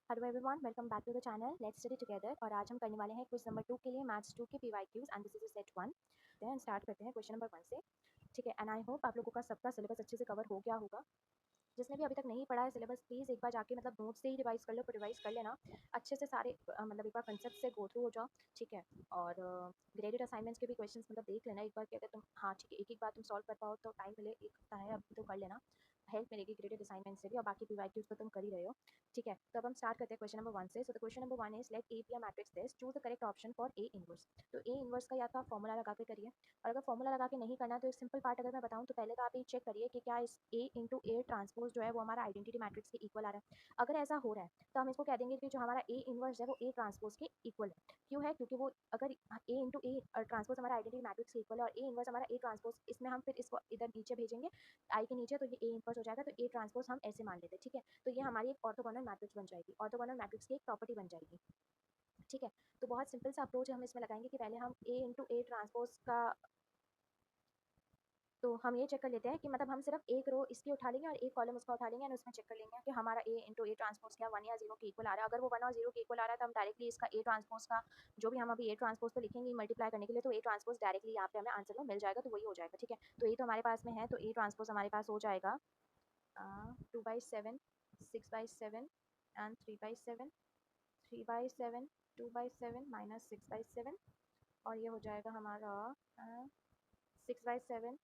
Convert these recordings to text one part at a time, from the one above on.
Hello everyone, welcome back to the channel. Let's study together. और आज हम करने वाले हैं क्विज नंबर 2 के लिए मैथ्स 2 के PYQs and this is set 1। Then start करते हैं क्वेश्चन नंबर 1 से। ठीक है, एंड आई होप आप लोगों का सबका सिलेबस अच्छे से कवर हो गया होगा। जिसने भी अभी तक नहीं पढ़ा है सिलेबस, प्लीज़ एक बार जाके मतलब नोट से ही रिवाइज कर लो, रिवाइज कर लेना अच्छे से सारे मतलब एक बार कंसेप्ट से गो थ्रू हो जाओ। ठीक है, और ग्रेडेड असाइनमेंट्स के भी क्वेश्चंस मतलब देख लेना एक बार कि अगर तुम हाँ ठीक है एक बार तुम सॉल्व कर पाओ तो टाइम मिले, एक हफ्ता है अभी तो कर लेना, हेल्प मिलेगी ग्रेडेड असाइनमेंट से भी, और बाकी पीवाईक्यूज तो तुम कर ही रहे हो। ठीक है, तो अब हम स्टार्ट करते हैं क्वेश्चन नंबर 1 से। So the question number 1 is let A B a matrix this, choose the correct option for A inverse. तो ए इनवर्स का या तो आप फॉर्मूला लगा के करिए, और अगर फॉर्मूला लगा के नहीं करना तो एक सिंपल पार्ट अगर मैं बताऊं तो पहले तो आप ये चेक करिए कि क्या इस ए इंटू ए ट्रांसपोज जो है वो हमारा आइडेंटिटी मैट्रिक्स के इक्वल आ रहा है। अगर ऐसा हो रहा है तो हम इसको कह देंगे कि जो हमारा ए इनवर्स है वो ए ट्रांसपोज के इक्वल है। क्यों है? क्योंकि वो अगर ए इंटू ए ट्रांसपोज हमारा आइडेंटिटी मैट्रिक्स के इक्वल है और ए इनवर्स हमारा ए ट्रांसपोज, इसमें हम फिर इसको इधर नीचे भेजेंगे आई के नीचे, तो ये ए इनवर्स हो जाएगा। तो ए ट्रांसपोज हम ऐसे मान लेते हैं। ठीक है, तो ये हमारी एक ऑर्थोगोनल मैट्रिक्स बन जाएगी, ऑर्थोगोनल मैट्रिक्स की एक प्रॉपर्टी बन जाएगी। ठीक है, तो बहुत सिंपल सा अप्रोच हम इसमें लगाएंगे कि पहले हम ए इंटू ए ट्रांसपोज का, तो हम ये चेक कर लेते हैं कि मतलब हम सिर्फ एक रो इसकी उठा लेंगे और एक कॉलम उसका उठा लेंगे, और उसमें चेक कर लेंगे कि हमारा ए इंटू ए ट्रांसपोज क्या 1 या 0 के इक्वल आ रहा है। अगर वो 1 और 0 के इक्वल आ रहा है तो हम डायरेक्टली इसका ए ट्रांसपोज का, जो भी हम अभी ए ट्रांसपोज पे लिखेंगे मल्टीप्लाई करने के लिए, तो ए ट्रांसपोज डायरेक्टली यहाँ पे हमें आंसर में मिल जाएगा, तो वही हो जाएगा। ठीक है, तो ये तो हमारे पास में है, तो ए ट्रांसपोज हमारे पास हो जाएगा 2/7, 6/7 एंड 3/7, 3/7, 2/7 माइनस 6/7, और ये हो जाएगा हमारा 6/7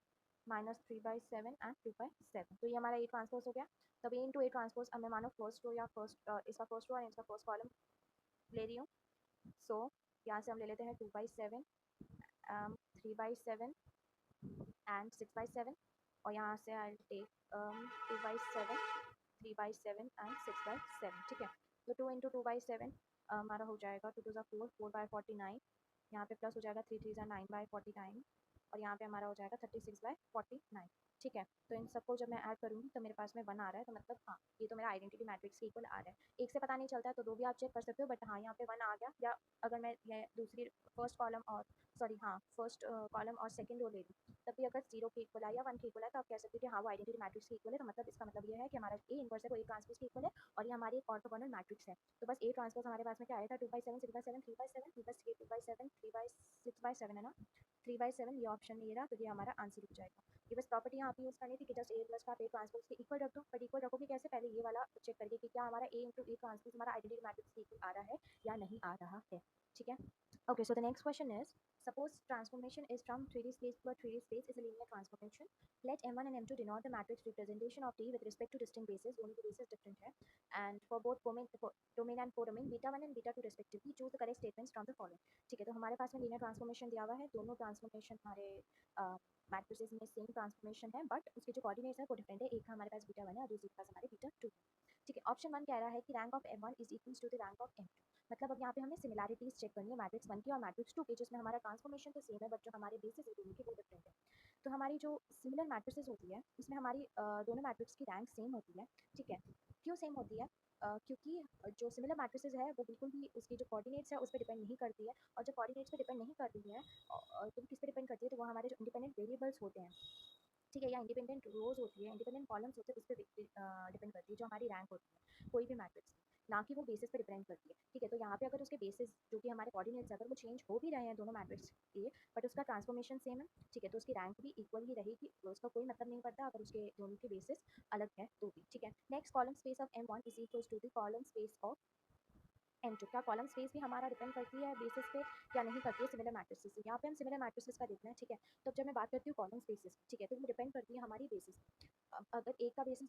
माइनस 3/7 एंड 2/7। तो ये हमारा ए ट्रांसपोज हो गया। तब ए इंटू ए ट्रांसपोज अब मैं मानो फर्स्ट रो या फर्स्ट इसका फर्स्ट रो और इसका फर्स्ट कॉलम ले रही हूँ। सो यहाँ से हम ले लेते हैं 2/7, 3/7 एंड 6/7, और यहाँ से आई टेक 2/7, 3/7 एंड 6/7। ठीक है, तो 2 इंटू 2/7 हमारा हो जाएगा 2 टू ज़ा 4, 4/49, यहाँ पे प्लस हो जाएगा 3 3 ज़ा 9/49, और यहाँ पे हमारा हो जाएगा 36/49। ठीक है, तो इन सबको जब मैं ऐड करूँगी तो मेरे पास में 1 आ रहा है, तो मतलब हाँ ये तो मेरा आइडेंटिटी मैट्रिक्स के इक्वल आ रहा है। एक से पता नहीं चलता है तो दो भी आप चेक कर सकते हो, बट हाँ यहाँ पे 1 आ गया। या अगर मैं ये दूसरी फर्स्ट कॉलम और सॉरी हाँ फर्स्ट कॉलम और सेकंड रो ले लूँ, तब भी अगर 0 के इक्वल आया या 1 के इक्वल है तो आप कह सकते हो कि हाँ वो आइडेंटिटी मैट्रिक्स के इक्वल है। तो मतलब इसका मतलब ये है कि हमारा ए इनवर्स है वो ए ट्रांसपोज के इक्वल है, और ये हमारी एक ऑर्थोगोनल मैट्रिक्स है। तो बस ए ट्रांसपोज हमारे पास में क्या आया था 2/7, 6/7, 3/7, तो बस ये 2/7, 6/7 है ना, 3/7 ये ऑप्शन में ये रहा, तो ये हमारा आंसर हो जाएगा। ये बस प्रॉपर्टी यहाँ पे यूज़ करनी थी कि जस्ट ए प्लस का आप ए ट्रांसपोज के इक्वल रख दो, बट इक्वल रखोगे कैसे? पहले ये वाला चेक करके कि क्या हमारा ए इंटू ए ट्रांसपोज हमारा आइडेंटिटी मैट्रिक्स के इक्वल आ रहा है या नहीं आ रहा है। ठीक है, okay, so the next question is, suppose transformation is from 3D space to a 3D space is a linear transformation. Let m1 and m2 denote the matrix representation of T with respect to distinct bases, दोनों के bases different है, and for both domain and codomain beta 1 and beta 2 respectively, choose the correct statements from the following. ठीक है, तो हमारे पास में linear transformation दिया हुआ है, दोनों ट्रांसफॉर्मेशन हमारे मैट्रिसेस में सेम ट्रांसफॉर्मेशन है, बट उसके जो कोऑर्डिनेट्स है वो डिफरेंट है। एक हमारे पास बीटा 1 है और दूसरे के पास हमारे बीटा 2 है। ठीक है, ऑप्शन 1 कह रहा है कि rank of m1 is equal to the rank of m2। मतलब अब यहाँ पे हमें सिमिलैरिटीज चेक करनी है मैट्रिक्स 1 की और मैट्रिक्स 2 की, जिसमें हमारा ट्रांसफॉर्मेशन तो सेम है बट जो हमारे बेसिस है दोनों के वो डिफरेंट है। तो हमारी जो सिमिलर मैट्रिसेस होती है उसमें हमारी दोनों मैट्रिक्स की रैंक सेम होती है। ठीक है, क्यों सेम होती है? क्योंकि जो सिमिलर मैट्रिसेस है वो बिल्कुल भी उसकी जो कोऑर्डिनेट्स है उस पर डिपेंड नहीं करती है, और जो कोऑर्डिनेट्स पे डिपेंड नहीं करती है तो किस पे डिपेंड करती है? तो वो हमारे जो इंडिपेंडेंट वेरिएबल्स होते हैं, ठीक है, या इंडिपेंडेंट रोज होती है, इंडिपेंडेंट कॉलम्स होते हैं, उस पर डिपेंड करती है जो हमारी रैंक होती है कोई भी मैट्रिक्स की, ना कि वो बेसिस पे डिपेंड करती है। ठीक है, तो यहाँ पे अगर उसके बेसिस जो कि हमारे कोऑर्डिनेट्स अगर वो चेंज हो भी रहे हैं दोनों मैट्रिक्स के, बट उसका ट्रांसफॉर्मेशन सेम है, ठीक है, तो उसकी रैंक भी इक्वल ही रहेगी, तो उसका कोई मतलब नहीं पड़ता अगर उसके दोनों के बेसिस अलग है तो भी। ठीक है, next column space of m1 is equal to the column space of m2। क्या कॉलम स्पेस भी हमारा डिपेंड करती है बेसिस पे या नहीं करती है सिमिलर मैट्रिसेस से? यहाँ पे हम सिमिलर मैट्रिसेस का देखना है। ठीक है, तो जब मैं बात करती हूँ कॉलम स्पेसेस, ठीक है, तो वो डिपेंड करती है हमारी बेसिस पे। अगर एक का बेस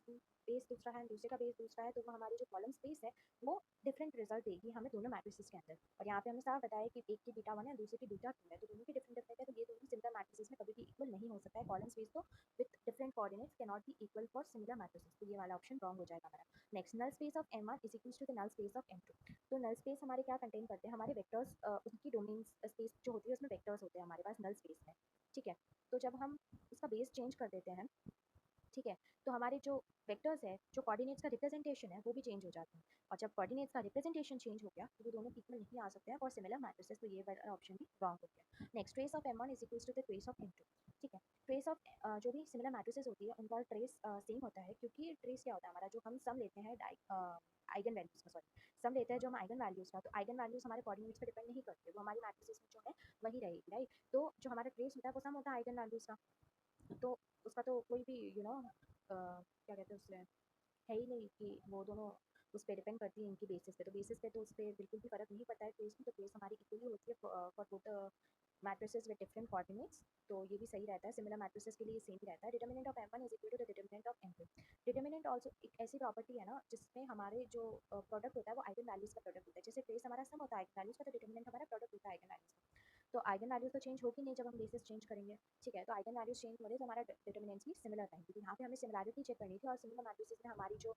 दूसरा है, दूसरे का बेस दूसरा है, तो वो हमारी जो कॉलम स्पेस है वो डिफरेंट रिजल्ट देगी हमें दोनों मैट्रिसेस के अंदर। और यहाँ पे हमें साफ बताया कि एक की बीटा 1 है, दूसरे की बीटा 2 है, तो दोनों की डिफरेंट डिफरेंट है, तो ये दोनों सिमिलर मैट्रिसेस में कभी भी इक्वल नहीं हो सकता है। कॉलम स्पेस तो with different coordinates can not be equal for similar matrices, तो ये वाला ऑप्शन रॉन्ग हो जाएगा हमारा। Next, null space of m1 is equal to the null space of m2। तो नल स्पेस हमारे क्या कंटेन करते हैं? हमारे वेक्टर्स, उनकी डोमेन स्पेस जो होती है उसमें वेक्टर्स होते हैं हमारे पास नल स्पेस में। ठीक है, तो जब हम उसका बेस चेंज कर देते हैं, ठीक है, तो हमारे जो वेक्टर्स है, जो कोऑर्डिनेट्स का रिप्रेजेंटेशन है वो भी चेंज हो जाता है, और जब कोऑर्डिनेट्स का रिप्रेजेंटेशन चेंज हो गया तो वो दोनों इक्वल नहीं आ सकते हैं फॉर सिमिलर मैट्रिसेस, तो ये वाला ऑप्शन भी रॉन्ग हो गया। Next, trace of m1 is equal to the trace of m2। ठीक है, ट्रेस ऑफ जो भी सिमिलर मैट्रिसेस होती है उनका ट्रेस सेम होता है, क्योंकि ट्रेस क्या होता है हमारा, जो हम सम लेते हैं आइगन वैल्यूज़ का, सॉरी सम लेते हैं जो हम आइगन वैल्यूज़ का, तो आइगन वैल्यूज़ हमारे कोऑर्डिनेट्स पे डिपेंड नहीं करते, वो हमारी मैट्रिसेस में जो है वही रहेगी, राइट। तो जो हमारा ट्रेस होता है वो सम होता है आइगन वैल्यूज़ का, तो उसका तो कोई भी क्या कहते हैं उससे है ही नहीं कि वो दोनों उस पे डिपेंड करती है इनकी बेसिस पे, तो बेसिस पे तो उस पर बिल्कुल भी फ़र्क नहीं पड़ता है ट्रेस में, तो ट्रेस हमारी इक्वली होती है for both matrices with different coordinates, तो ये भी सही रहता है। सिमिलर मैट्रिसेस के लिए सेम ही रहता है। Determinant of m1 is equal to the determinant of m2। Determinant also एक ऐसी प्रॉपर्टी है ना जिसमें हमारे जो प्रोडक्ट होता है वो आइगन वैल्यूज का प्रोडक्ट होता है, जैसे ट्रेस हमारा सम होता है आइगन वैल्यूज का, तो डिटर्मिनेंट हमारा प्रोडक्ट होता है आइगन वैल्यूज का। तो आइगन वैल्यूज तो चेंज होगी नहीं जब हम बेसिस चेंज करेंगे, ठीक है। तो आइगन वैल्यूज चेंज हो रहे तो हमारा डिटर्मिनेंट्स भी सिमिलर रहेंगे, तो यहाँ पे हमें सिमिलैरिटी चेक करनी थी, और सिमिलर मैट्रिसेस में हमारी जो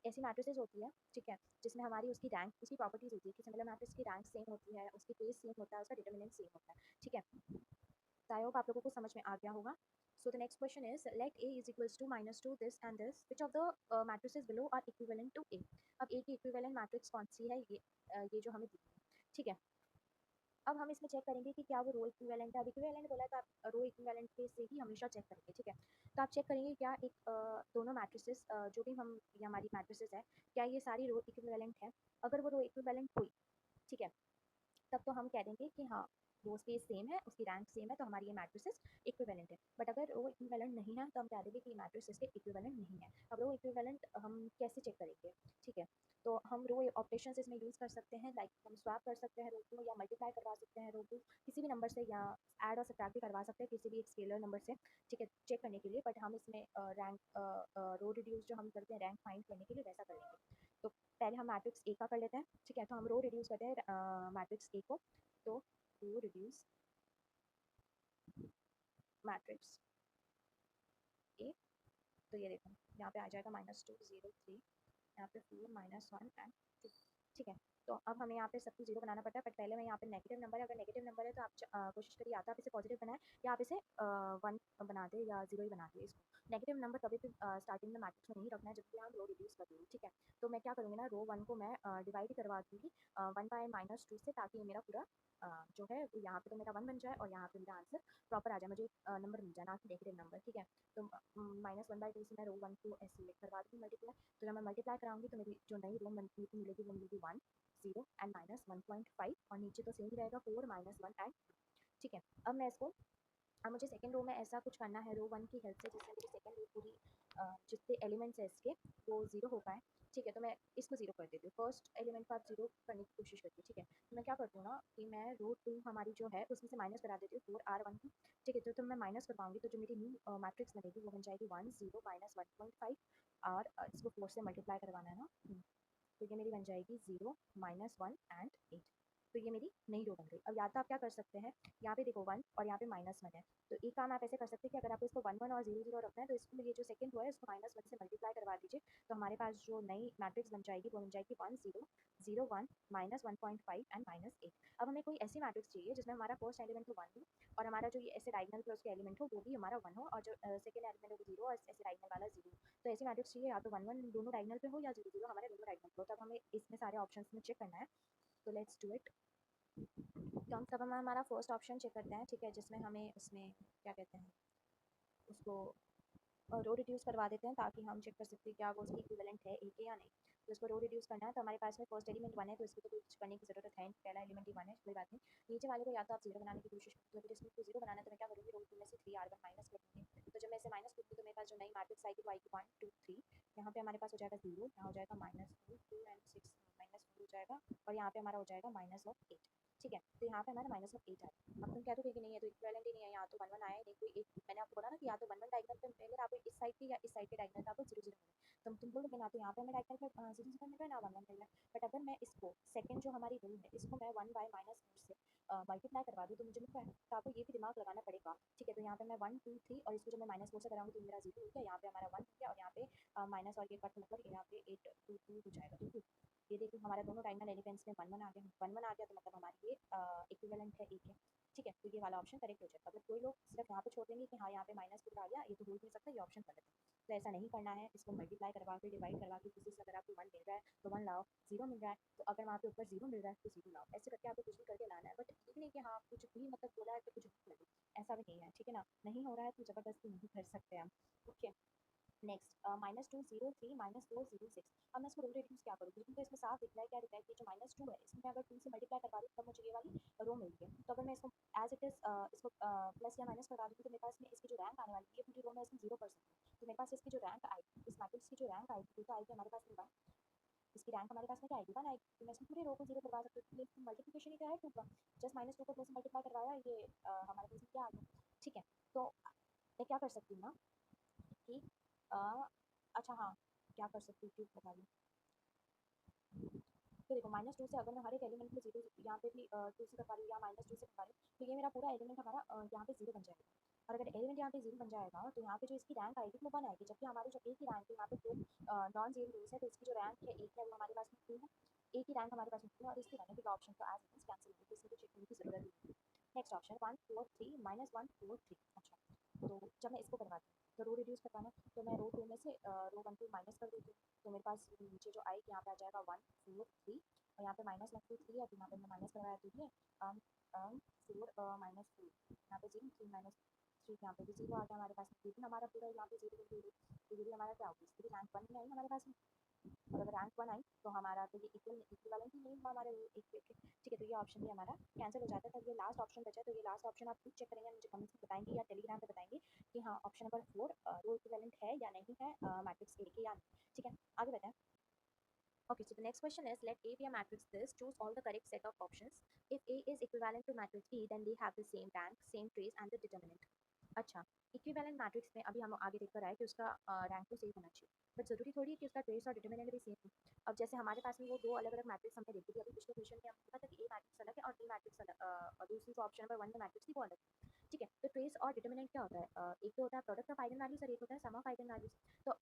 ऐसी मैट्रिसेस होती है, ठीक है, जिसमें हमारी उसकी रैंक, उसकी प्रॉपर्टीज होती है कि सिमिलर मैट्रिक्स की रैंक सेम होती है, उसकी ट्रेस सेम होता है, उसका डिटर्मिनेंट सेम होता है, ठीक है। So I hope आप लोगों को समझ में आ गया होगा. So the next question is, let A is equals to minus 2 this and this, which of the matrices below are equivalent to A? अब A की equivalent matrix कौन सी है, ये जो हमें दी है, ठीक है। अब हम इसमें चेक करेंगे कि क्या वो रो इक्विवेलेंट है। अब इक्विवेलेंट बोला है तो आप रो इक्विवेलेंट पे से ही हमेशा चेक करेंगे, ठीक है। तो आप चेक करेंगे क्या एक दोनों मैट्रिसेस जो भी हम, ये हमारी मैट्रिसेस है, क्या ये सारी रो इक्विवेलेंट है। अगर वो रो इक्विवेलेंट हुई, ठीक है, तब तो हम कह देंगे कि हाँ रो स्पेस सेम है, उसकी रैंक सेम है, तो हमारी ये मैट्रिसेस इक्विवेलेंट है। बट अगर रो इक्विवेलेंट नहीं है तो हम कह देंगे कि मैट्रिक्स इसके इक्विवेलेंट नहीं है। अब रो इक्विवेलेंट हम कैसे चेक करेंगे, ठीक है। तो हम रो ऑपरेशंस इसमें यूज़ कर सकते हैं, लाइक हम स्वैप कर सकते हैं रो को, या मल्टीप्लाई करवा सकते हैं रो को किसी भी नंबर से, या ऐड और सब्ट्रैक्ट भी करवा सकते हैं किसी भी एक स्केलर नंबर से, ठीक है, चेक करने के लिए। बट हम इसमें रैंक रो रिड्यूस जो हम करते हैं रैंक फाइंड करने के लिए वैसा करेंगे। तो पहले हम मैट्रिक्स ए का कर लेते हैं, ठीक है। तो हम रो रिड्यूस करते हैं मैट्रिक्स ए को, तो रो रिड्यूस मैट्रिक्स ए, तो ये देखो यहाँ पे आ जाएगा -2 0 3, यहाँ पे 4 -1 एंड 2, ठीक है। तो अब हमें यहाँ पे सब कुछ जीरो बनाना पड़ता है, बट पहले मैं यहाँ पे नेगेटिव नंबर है, अगर नेगेटिव नंबर है तो आप कोशिश करिए या तो आप इसे पॉजिटिव बनाएं, या आप इसे 1 बना दे या 0 ही बना दे इसको। नेगेटिव नंबर कभी भी स्टार्टिंग में मैट्रिक्स में नहीं रखना है जब भी हम रो रिड्यूस कर रही, ठीक है। तो मैं क्या करूँगी ना, रो 1 को मैं डिवाइड करवा दूँगी 1 बाय -2 से, ताकि ये मेरा पूरा जो है वो यहाँ पे तो मेरा 1 बन जाए, और यहाँ पे मेरा आंसर प्रॉपर आ जाए, मुझे नंबर मिल जाए ना कि नेगेटिव नंबर, ठीक है। तो -1/2 से मैं रो 1 को ऐसे करवा दूँगी मल्टीप्लाई, तो जब मैं मल्टीप्लाई कराऊंगी तो मेरी जो नई रो मिलेगी वो मिलेगी 1 0 एंड -1.5, और नीचे तो सेम ही रहेगा 4 -1 एंड 2, ठीक है। अब मैं इसको, अब मुझे सेकंड रो में ऐसा कुछ करना है रो 1 की हेल्प से, जिससे मेरी सेकंड रो पूरी जितने एलिमेंट्स है इसके वो 0 हो पाए, ठीक है। तो मैं इसको 0 कर देती हूँ, फर्स्ट एलिमेंट को आप 0 करने की कोशिश करती हूँ, ठीक है। तो मैं क्या करती हूँ ना कि मैं रो 2 हमारी जो है उसमें से माइनस करा देती हूँ 4R1 को, ठीक है। तो मैं माइनस करवाऊंगी तो जो मेरी न्यू मैट्रिक्स बनेगी वो बन जाएगी 1 0 -1.5, और इसको 4 से मल्टीप्लाई करवाना है ना, तो ये मेरी बन जाएगी 0 -1 एंड 8, तो ये मेरी नई रो बन गई। अब या तो आप क्या कर सकते हैं, यहाँ पे देखो 1 और यहाँ पे -1 है, तो एक काम आप ऐसे कर सकते हैं कि अगर आपको इसको 1 1 और 0 0 रखना है तो इसको ये जो सेकंड रो है इसको -1 से मल्टीप्लाई करवा दीजिए, तो हमारे पास जो नई मैट्रिक्स बन जाएगी वो बन जाएगी 1 0 0 1 -1.5 एंड -8। अब हमें कोई ऐसी मैट्रिक्स चाहिए जिसमें हमारा फर्स्ट एलिमेंट तो 1 हो, और हमारा जो ये ऐसे डायगोनल पे उसके एलिमेंट हो वो भी हमारा 1 हो, और जो सेकंड एलिमेंट है वो 0 और ऐसे डायगोनल वाला 0। तो ऐसी मैट्रिक्स चाहिए या तो 1 1 दोनों डायगोनल पे हो, या 0 0 हमारे दोनों डायगोनल पे हो, तब हमें इसमें सारे ऑप्शंस में चेक करना है। तो लेट्स डू इट। तो हम तब हम हमारा फर्स्ट ऑप्शन चेक करते हैं, ठीक है, जिसमें हमें उसमें क्या कहते हैं उसको रो रिड्यूस करवा देते हैं, ताकि हम चेक कर सकते हैं क्या वो उसकी इक्विवेलेंट है एक या नहीं। तो इसको रो रिड्यूस करना है, तो हमारे पास में फर्स्ट एलिमेंट 1 है, तो इसको तो कुछ करने की जरूरत है नहीं, पहला एलिमेंट ही 1 है, कोई बात नहीं। नीचे वाले को या तो आप 0 बनाने की कोशिश करते हो, अगर इसमें 0 बनाना है तो मैं क्या करूँगी, रो 2 में से 3R1 माइनस कर दूँगी। तो जब मैं इसे माइनस करूँगी तो मेरे पास जो नई मैट्रिक्स आएगी वो आएगी 1 2 3, यहाँ पे हमारे पास हो जाएगा 0, यहाँ हो जाएगा -2 2 एंड 6 -4 हो जाएगा, और यहाँ पे हमारा हो जाएगा -8, ठीक है। तो यहाँ पे हमारा -8 आया। अब तुम कह दोगे कि नहीं है तो इक्विवेलेंट ही नहीं है, यहाँ तो 1 1 आया ही नहीं, कोई एक मैंने आपको बोला ना कि या तो 1 1 डायगोनल पे मिलेगा आपको इस साइड की, या इस साइड के डायगोनल पे आपको 0 0 मिले, तो तुम बोलोगे ना तो यहाँ पे हमें डायगोनल पे 0 0 मिल रहा है ना 1 1 मिल रहा है। बट अगर मैं इसको सेकंड जो हमारी रो है इसको मैं 1 बाय -4 से मल्टीप्लाई करवा दूँ तो मुझे मिलता है, तो आपको ये भी दिमाग लगाना पड़ेगा, ठीक है। तो यहाँ पे मैं 1 2 3 और इसको जब मैं -4 से कराऊंगी तो मेरा 0 हो गया, यहाँ पे हमारा 1 हो गया, और यहाँ पे माइनस और ये कट होकर यहाँ पे 8 2 2 हो जाएगा, तो 2। ये देखो हमारा दोनों डायगोनल एलिमेंट्स में 1 1 आ गया, 1 1 आ गया, तो मतलब हमारी ये इक्विवेलेंट है एक है, ठीक है। तो ये वाला ऑप्शन करेक्ट हो जाएगा। अगर कोई लोग सिर्फ यहाँ पे छोड़ देंगे कि हाँ यहाँ पे -4 आ गया, ये तो हो ही नहीं सकता, ये ऑप्शन गलत है। तो ऐसा नहीं करना है, इसको मल्टीप्लाई करवा के डिवाइड करवा के किसी से अगर आपको 1 मिल रहा है तो 1 लाओ, 0 मिल रहा है तो अगर वहाँ पे ऊपर 0 मिल रहा है तो 0 लाओ, ऐसे करके आपको कुछ भी करके लाना है। बट ये भी नहीं कि हाँ कुछ भी मतलब बोला है तो कुछ भी कर दो, ऐसा भी नहीं है, ठीक है ना। नहीं हो रहा है तो ज़बरदस्ती नहीं कर सकते हम। Okay, next -203 -406। अब मैं इसको रो रिड्यूस क्या करूँ, क्योंकि तो इसमें साफ दिख रहा है, क्या दिख रहा है कि जो -2 है इसमें अगर 2 से मल्टीप्लाई करवा दूँ तब मुझे ये वाली रो मिलती है। तो अगर मैं इसको एज इट इज़ इसको प्लस या माइनस करवा दूँ तो मेरे पास में इसकी जो रैंक आने वाली है ये पूरी रो में इसमें 0 कर सकती हूँ। तो मेरे पास इसकी जो रैंक आएगी, इस मैट्रिक्स की जो रैंक आएगी वो तो आएगी हमारे पास में 1, इसकी रैंक हमारे पास में क्या आएगी 1 आएगी। तो मैं इसमें पूरी रो को 0 करवा सकती हूँ, इसलिए मल्टीप्लिकेशन ही क्या है 2 का, जस्ट -2 को 2 से मल्टीप्लाई करवाया, ये हमारे पास में क्या आ गया, ठीक है। तो मैं क्या कर सकती हूँ ना कि अच्छा हाँ, क्या कर सकती हूँ, क्यों बता रही हूँ। तो देखो -2 से अगर मैं हर एक एलिमेंट में 0 यहाँ पे भी 2 से करवा रही हूँ या -2 से करवा रही हूँ तो ये मेरा पूरा एलिमेंट हमारा यहाँ पे 0 बन जाएगा। और अगर एलिमेंट यहाँ पे 0 बन जाएगा तो यहाँ पे जो इसकी रैंक आएगी वो 1 आएगी, जबकि हमारी जो एक ही रैंक है यहाँ पे 2 नॉन जीरो रोज है, तो इसकी जो रैंक है एक है वो हमारे पास में 2 है, एक ही रैंक हमारे पास में 2 है और इसकी रहने का ऑप्शन तो एज इट इज कैंसिल होगी, तो इसमें कुछ लिखने की जरूरत नहीं है। Next option 143 -143। अच्छा, तो जब मैं इसको करवाती हूँ तो रो रिड्यूस करवाना, तो मैं रो 2 में से रो 1 को माइनस कर देती हूँ, तो मेरे पास नीचे जो आएगी यहाँ पे आ जाएगा 143 और यहाँ पे -123 है तो यहाँ पे मैं माइनस करवाया तो ये 4 -4 यहाँ पे 0 3 -3 यहाँ पे भी 0 आ गया हमारे पास में, ये भी हमारा पूरा यहाँ पे 0 0 तो ये भी हमारा क्या होगी, इसकी रैंक 1 में आई हमारे पास में। और अगर रैंक 1 आई तो हमारा तो ये इक्विवेलेंट ही नहीं हुआ हमारे एक ठीक है, तो ये ऑप्शन भी हमारा कैंसिल हो जाता है। तो ये लास्ट ऑप्शन बचा, तो ये लास्ट ऑप्शन आप खुद चेक करेंगे, मुझे कमेंट्स में बताएंगे या टेलीग्राम पे बताएंगे कि हाँ ऑप्शन नंबर 4 रो इक्विवेलेंट है या नहीं है मैट्रिक्स ए के या नहीं, ठीक है। आगे बताएं। Okay, so the next question is, let A be a matrix this, choose all the correct set of options. If A is equivalent to matrix B, then they have the same rank, same trace and the determinant. अच्छा, equivalent matrix में अभी हम आगे देख कर आए कि उसका रैंक तो सेम होना चाहिए, बट ज़रूरी थोड़ी है कि उसका ट्रेस और डिटर्मिनेंट भी सेम हो। अब जैसे हमारे पास में वो दो अलग अलग मैट्रिक्स हमने देखी थी अभी पिछले क्वेश्चन में, हमने पता था कि ए मैट्रिक्स अलग है और बी मैट्रिक्स अलग, और दूसरी जो ऑप्शन नंबर 1 में मैट्रिक्स थी वो अलग है, ठीक है। तो ट्रेस और डिटर्मिनेंट क्या होता है, एक तो होता है प्रोडक्ट ऑफ आइगन वैल्यूज और एक होता है सम ऑफ आइगन वैल्यूज। तो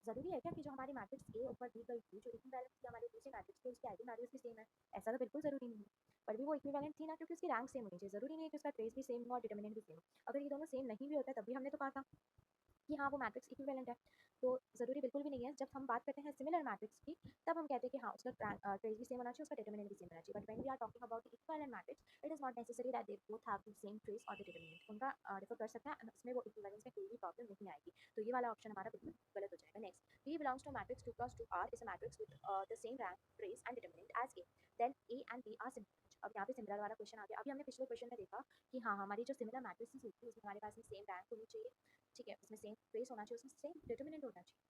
ज़रूरी है क्या कि जो हमारी मैट्रिक्स ए ऊपर दी गई थी जो इक्विवेलेंट थी हमारी दूसरी मैट्रिक्स की, उसकी आइगन वैल्यूज भी सेम है? ऐसा तो बिल्कुल ज़रूरी नहीं है, पर भी वो इक्विवेलेंट थी ना, क्योंकि उसकी रैंक सेम होनी चाहिए। ज़रूरी नहीं है कि उसका ट्रेस भी सेम हो और डिटर्मिनेंट भी सेम हो। अगर ये दोनों सेम नहीं भी होता है तब भी हमने तो कहा था कि हाँ वो मैट्रिक्स इक्विवेलेंट है। तो ज़रूरी बिल्कुल भी नहीं है। जब हम बात करते हैं सिमिलर मैट्रिक्स की तब हम कहते हैं कि हाँ उसका ट्रेस भी सेम होना चाहिए, उसका डिटर्मिनेंट भी सेम होना चाहिए। But when we are talking about the equivalent matrix, it is not necessary that they both have the same trace और द डिटर्मिनेंट। उनका डिफर कर सकता है, उसमें वो इक्विवेलेंस में कोई भी प्रॉब्लम नहीं आएगी। तो ये वाला ऑप्शन हमारा बिल्कुल गलत हो जाएगा। Next, B belongs to matrix 2 + 2R is a matrix with the same rank, trace and determinant as A. Then A and B are similar. अब यहाँ पे सिमिलर वाला क्वेश्चन आ गया। अभी हमने पिछले क्वेश्चन में देखा कि हाँ हमारी जो सिमिलर मैट्रिक्स होती है उसमें हमारे पास में सेम रैंक होनी चाहिए, ठीक है, उसमें सेम ट्रेस होना चाहिए, उसमें सेम डिटर्मिनेंट होना चाहिए।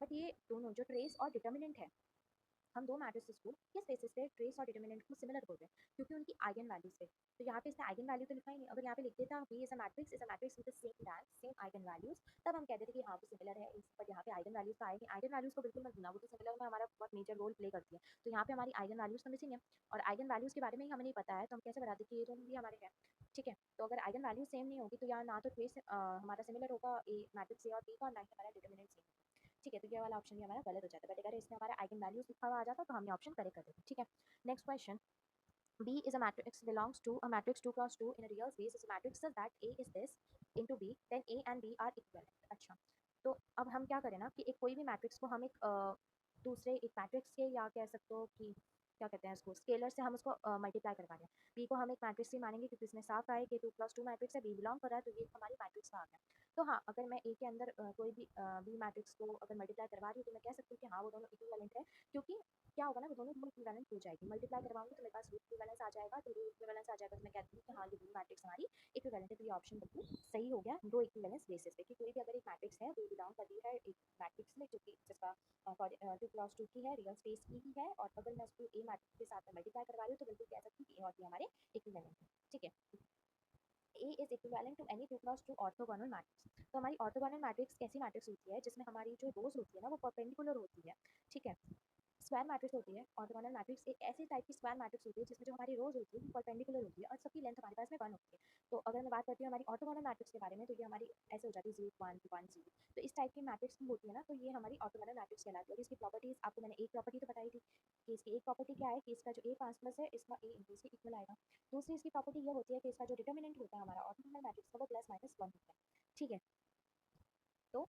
बट ये दोनों जो ट्रेस और डिटर्मिनेंट है, हम दो मैट्रिसेस को किस बेसिस पे ट्रेस और डिटर्मिनेंट को सिमिलर बोल रहे हैं, क्योंकि उनकी आइगन वैल्यूज है। तो यहाँ पे इसने आइगन वैल्यू तो लिखा ही नहीं, अगर यहाँ पे लिख देता B is a matrix with the same rank same eigenvalues, तब हम कह देते कि हाँ वो सिमिलर है। पर यहाँ पे आइगन वैल्यूज तो आएगी, आइगन वैल्यूज को बिल्कुल मत भूलना, वो तो सिमिलर में हमारा बहुत मेजर रोल प्ले करती है। तो यहाँ पे हमारी आइगन वैल्यूज तो मिसिंग है, और आइगन वैल्यूज के बारे में ही हमें नहीं पता है, तो हम कैसे बता दें कि ये दोनों भी हमारे हैं, ठीक है। तो अगर आइगन वैल्यू सेम नहीं होगी तो यहाँ ना तो ट्रेस हमारा सिमिलर होगा ए मैट्रिक्स ए और बी का, और ना ही हमारा डिटर्मिनेंट सेम, ठीक है। तो ये वाला ऑप्शन भी हमारा गलत हो जाता है। बट अगर इसमें हमारा आइगन वैल्यूज लिखा हुआ आ जाता तो हम ये ऑप्शन करेक्ट कर देते, ठीक है। Next question, B is a matrix belongs to a matrix 2 × 2 in a real space is a matrix such that A is this into B, then A and B are equivalent। अच्छा, तो अब हम क्या करें ना कि एक कोई भी मैट्रिक्स को हम एक दूसरे एक मैट्रिक्स के, या कह सकते हो कि क्या कहते हैं इसको, स्केलर से हम उसको मल्टीप्लाई करवा रहे हैं। बी को हम एक मैट्रिक्स ही मानेंगे क्योंकि इसमें साफ आए कि 2 + 2 मैट्रिक्स है, बी बिलोंग कर रहा है, तो ये हमारी मैट्रिक्स का आ गया। तो हाँ अगर मैं ए के अंदर कोई भी बी मैट्रिक्स को अगर मल्टीप्लाई करवा रही हूँ तो मैं कह सकती हूँ कि हाँ वो दोनों इक्विवेलेंट है, क्योंकि क्या होगा ना वो दोनों रूल इक्विवेलेंट हो जाएगी। मल्टीप्लाई करवाऊंगी तो मेरे पास रूल इक्विवेलेंस आ जाएगा, तो रूल इक्विवेलेंस आ जाएगा तो मैं कहती हूँ कि हाँ ये दोनों मैट्रिक्स हमारी इक्विवेलेंट है। तो ये ऑप्शन बिल्कुल सही हो गया रो इक्विवेलेंस बेसिस पे, कि कोई भी अगर एक मैट्रिक्स है वो बिलोंग करती है एक मैट्रिक्स में जो कि जिसका 2 + 2 की है, रियल स्पेस की ही है, और अगर मैं उसको ए मैट्रिक्स के साथ मल्टीप्लाई करवा रही हूँ तो बिल्कुल कह सकती हूँ कि ए और बी हमारे इक्विवेलेंट है, ठीक है। A is equivalent to any 2 × 2 orthogonal matrix। तो हमारी ऑर्थोगोनल मैट्रिक्स कैसी मैट्रिक्स होती है जिसमें हमारी जो रोज होती है ना वो परपेंडिकुलर होती है, ठीक है। स्क्वायर मैट्रिक्स होती है ऑर्थोगोनल मैट्रिक्स, एक ऐसी टाइप की स्क्वायर मैट्रिक्स होती है जिसमें जो हमारी रोज होती है वो परपेंडिकुलर होती है और सबकी लेंथ हमारे पास में 1 होती है। तो अगर मैं बात करती हूँ हमारी ऑर्थोगोनल मैट्रिक्स के बारे में तो ये हमारी ऐसे हो जाती है 0 1 1 0। तो इस टाइप की मैट्रिक्स की होती है ना, तो ये हमारी ऑर्थोगोनल मैट्रिक्स कहलाती है। और इसकी प्रॉपर्टीज आपको मैंने एक प्रॉपर्टी तो बताई थी कि इसकी एक प्रॉपर्टी क्या है कि इसका जो ए ट्रांसप्लस है इसका ए इंटू इसके इक्वल आएगा। दूसरी इसकी प्रॉपर्टी ये होती है कि इसका जो डिटर्मिनेंट होता है हमारा ऑर्थोगोनल मैट्रिक्स का वो +-1 होता है, ठीक है। तो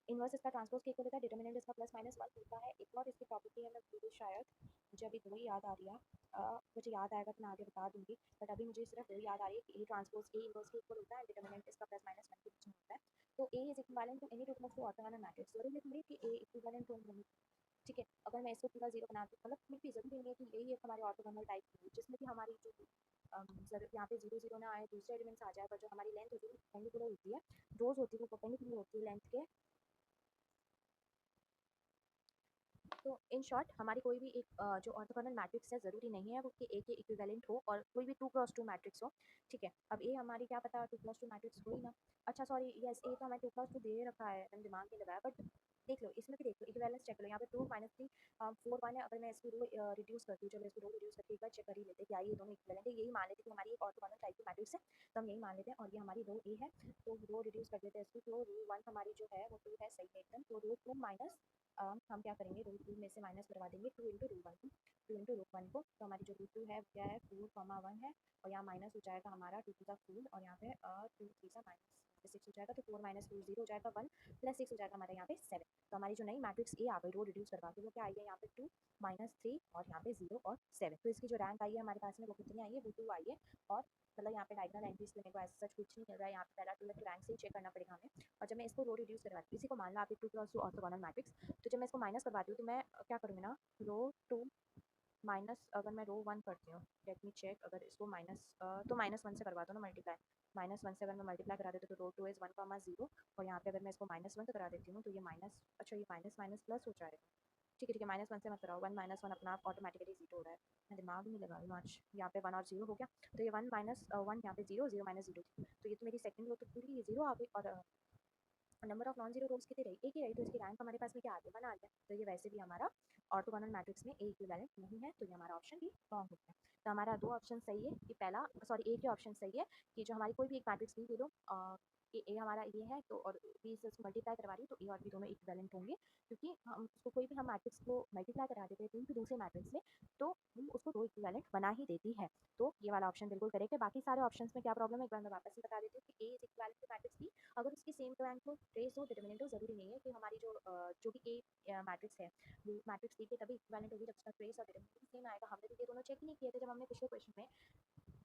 इन्वर्स इसका ट्रांसपोज के इक्वल होता है, डिटर्मिनेंट इसका प्लस माइनस वन होता है। एक और इसकी प्रॉपर्टी है, मैं भूल गई शायद, मुझे अभी वही याद आ रही है। मुझे याद आएगा तो मैं आगे बता दूंगी, बट अभी मुझे सिर्फ वही याद आ रही है कि ए ट्रांसपोज ए इन्वर्स के इक्वल होता है, डिटर्मिनेंट इसका प्लस माइनस वन के बीच में होता है। तो A is equivalent to any two of two orthogonal matrix. जरूरी नहीं कि ए इक्विवेलेंट टू दोनों, ठीक है। अगर मैं इसको पूरा जीरो बना दूँ, मतलब मेरी जरूरी नहीं है कि यही एक हमारे ऑर्थोगोनल टाइप की हो जिसमें कि हमारी जो यहाँ पे जीरो जीरो ना आए, दूसरे एलिमेंट्स आ जाए, पर जो हमारी लेंथ होती है वो परपेंडिकुलर होती है, रोज होती है वो परपेंडिकुलर होती है लेंथ के। तो इन शॉर्ट हमारी कोई भी एक जो ऑर्थोगोनल मैट्रिक्स है, ज़रूरी नहीं है वो कि ए के इक्विवेलेंट हो और कोई भी 2x2 मैट्रिक्स हो, ठीक है। अब ए हमारी क्या पता 2x2 मैट्रिक्स हो ही ना। अच्छा सॉरी, यस ए तो हमें 2x2 दे रखा है, मैंने दिमाग नहीं लगाया, बट देख लो इसमें भी, देख लो इक्विवेलेंस चेक लो, यहाँ पे 2 माइनस 3 4 1 है। अगर मैं इसको रो रिड्यूस करती हूँ, चलो इसको रो रिड्यूस करके एक बार चेक कर ही लेते हैं क्या ये दोनों इक्विवेलेंट है। यही मान लेते हैं कि हमारी एक ऑर्थोगोनल टाइप की मैट्रिक्स है, तो हम यही मान लेते हैं, और ये हमारी रो ए है। तो रो रिड्यूस कर देते हैं इसको, तो रो 1 हमारी जो है वो 2 है, सही है एकदम। तो रो 2 माइनस हम क्या करेंगे, रूट टू में से माइनस करवा देंगे 2 इंटू रूट वन को, 2 इंटू रूट वन को। तो हमारी जो रूट टू है क्या है, 4,1 है, और यहाँ माइनस हो जाएगा हमारा 2 टू द फोर, और यहाँ पे 2 3 सा माइनस 6 हो जाएगा। तो 4 माइनस 2 0 हो जाएगा, 1 प्लस 6 हो जाएगा हमारे यहाँ पे 7। तो हमारी जो नई मैट्रिक्स ए आ गई रो रिड्यूस करवा के, वो क्या आई है यहाँ पे 2 माइनस 3 और यहाँ पे 0 और 7। तो इसकी जो रैंक आई है हमारे पास में वो कितनी आई है, वो 2 आई है। और मतलब यहाँ पे डायगोनल एंट्रीज लेने को ऐसा सच कुछ नहीं मिल रहा है, यहाँ पे पहला टू रैंक से ही चेक करना पड़ेगा हमें। और जब मैं इसको रो रिड्यूस करवाती हूँ, इसी को मान लो आप एक 2x2 ऑर्थोगोनल मैट्रिक्स, तो जब मैं इसको माइनस करवाती हूँ तो मैं क्या करूँगी ना, रो टू माइनस, अगर मैं रो वन करती हूँ, लेट मी चेक, अगर इसको माइनस तो माइनस वन से करवा दो ना मल्टीप्लाई, माइनस वन से अगर मैं मल्टीप्लाई करा देती हूँ तो रो टू इज़ 1,0, और यहाँ पे अगर मैं इसको माइनस वन से करा देती हूँ तो ये माइनस, अच्छा ये माइनस माइनस प्लस हो जाएगा। ठीक है, माइनस वन से मत कराओ, वन माइनस वन अपना आप ऑटोमेटिकली जीरो हो रहा है, मैं दिमाग नहीं लगा रही हूँ आज। यहाँ पे वन और जीरो हो गया, तो ये वन माइनस वन, यहाँ पे जीरो, जीरो माइनस जीरो, तो ये तो मेरी सेकंड रो तो पूरी ये जीरो आ गई। और नंबर ऑफ नॉन जीरो रोज कितनी रही, एक ही रही, तो इसकी रैंक हमारे पास में क्या आ गया, 1 आ गया। तो ये वैसे भी हमारा ऑर्थोगोनल मैट्रिक्स में ए इक्विवेलेंट नहीं है, तो ये हमारा ऑप्शन भी रॉन्ग हो गया। तो हमारा दो ऑप्शन सही है कि पहला, सॉरी एक ही ऑप्शन सही है कि जो हमारी कोई भी एक मैट्रिक्स नहीं, लो ए हमारा ये है, तो और बी से उसको मल्टीप्लाई करवा रही हूँ, तो ए और बी दोनों इक्विवेलेंट होंगे, क्योंकि हम उसको कोई भी हम मैट्रिक्स को मल्टीप्लाई करा देते हैं तो दूसरे मैट्रिक्स में, तो हम उसको दो इक्विवेलेंट बना ही देती है। तो ये वाला ऑप्शन बिल्कुल करेक्ट है। बाकी सारे ऑप्शंस में क्या प्रॉब्लम है, एक बार मैं वापस से बता देती हूँ कि A is equivalent to matrix B, अगर उसकी सेम रैंक हो, ट्रेस हो, डिटर्मिनेंट हो, जरूरी नहीं है कि हमारी जो भी ए मैट्रिक्स है वो मैट्रिक्स बी के तभी इक्विवेलेंट होगी जब उसका ट्रेस और डिटर्मिनेंट सेम आएगा। हमने तो ये दोनों चेक ही नहीं किए थे जब हमने पिछले क्वेश्चन में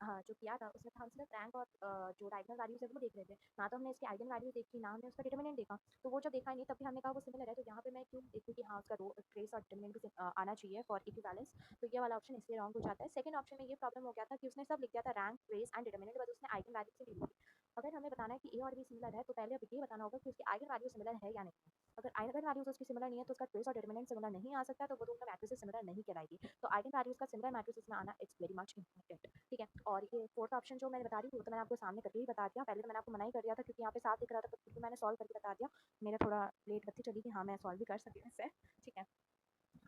हाँ जो किया था, उसमें हम सिर्फ रैंक और जो डायगोनल वैल्यूज है वो देख रहे थे, ना तो हमने इसकी आइगन वैल्यू देखी, ना हमने उसका डिटर्मिनेंट देखा। तो वो जब देखा ही नहीं तब भी हमने कहा वो सिमिलर है, तो यहाँ पे मैं क्यों देखूँ कि हाँ उसका रो ट्रेस और डिटर्मिनेंट भी आना चाहिए फॉर इक्विवेलेंस। तो ये वाला ऑप्शन इसलिए रॉन्ग हो जाता है। सेकंड ऑप्शन में ये प्रॉब्लम हो गया था कि उसने सब लिख दिया था रैंक, ट्रेस एंड डिटर्मिनेंट, बस उसने आइगन वैल्यू से नहीं लिखी। अगर हमें बताना है कि ए और बी सिमिलर है, तो पहले अब ये बताना होगा कि उसकी आइगन वैल्यू सिमिलर है या नहीं है। अगर आइगन वैल्यूज उसकी सिमिलर नहीं है तो उसका ट्रेस और डिटर्मिनेंट सिमिलर नहीं आ सकता, तो वो दोनों मैट्रिसेस सिमिलर नहीं कहलाएगी। तो आइगन वैल्यूज का सिमिलर मैट्रिसेस में आना इट्स वेरी मच इंपॉर्टेंट, ठीक है। और ये फोर्थ ऑप्शन जो मैंने बता रही थी वो तो मैंने आपको सामने करके ही बता दिया, पहले तो मैंने आपको मना ही कर दिया था क्योंकि यहाँ पे साफ दिख रहा था, तो फिर भी मैंने सॉल्व करके बता दिया। मेरा थोड़ा लेट गति चली कि हाँ मैं सॉल्व भी कर सकती हूँ इससे, ठीक है।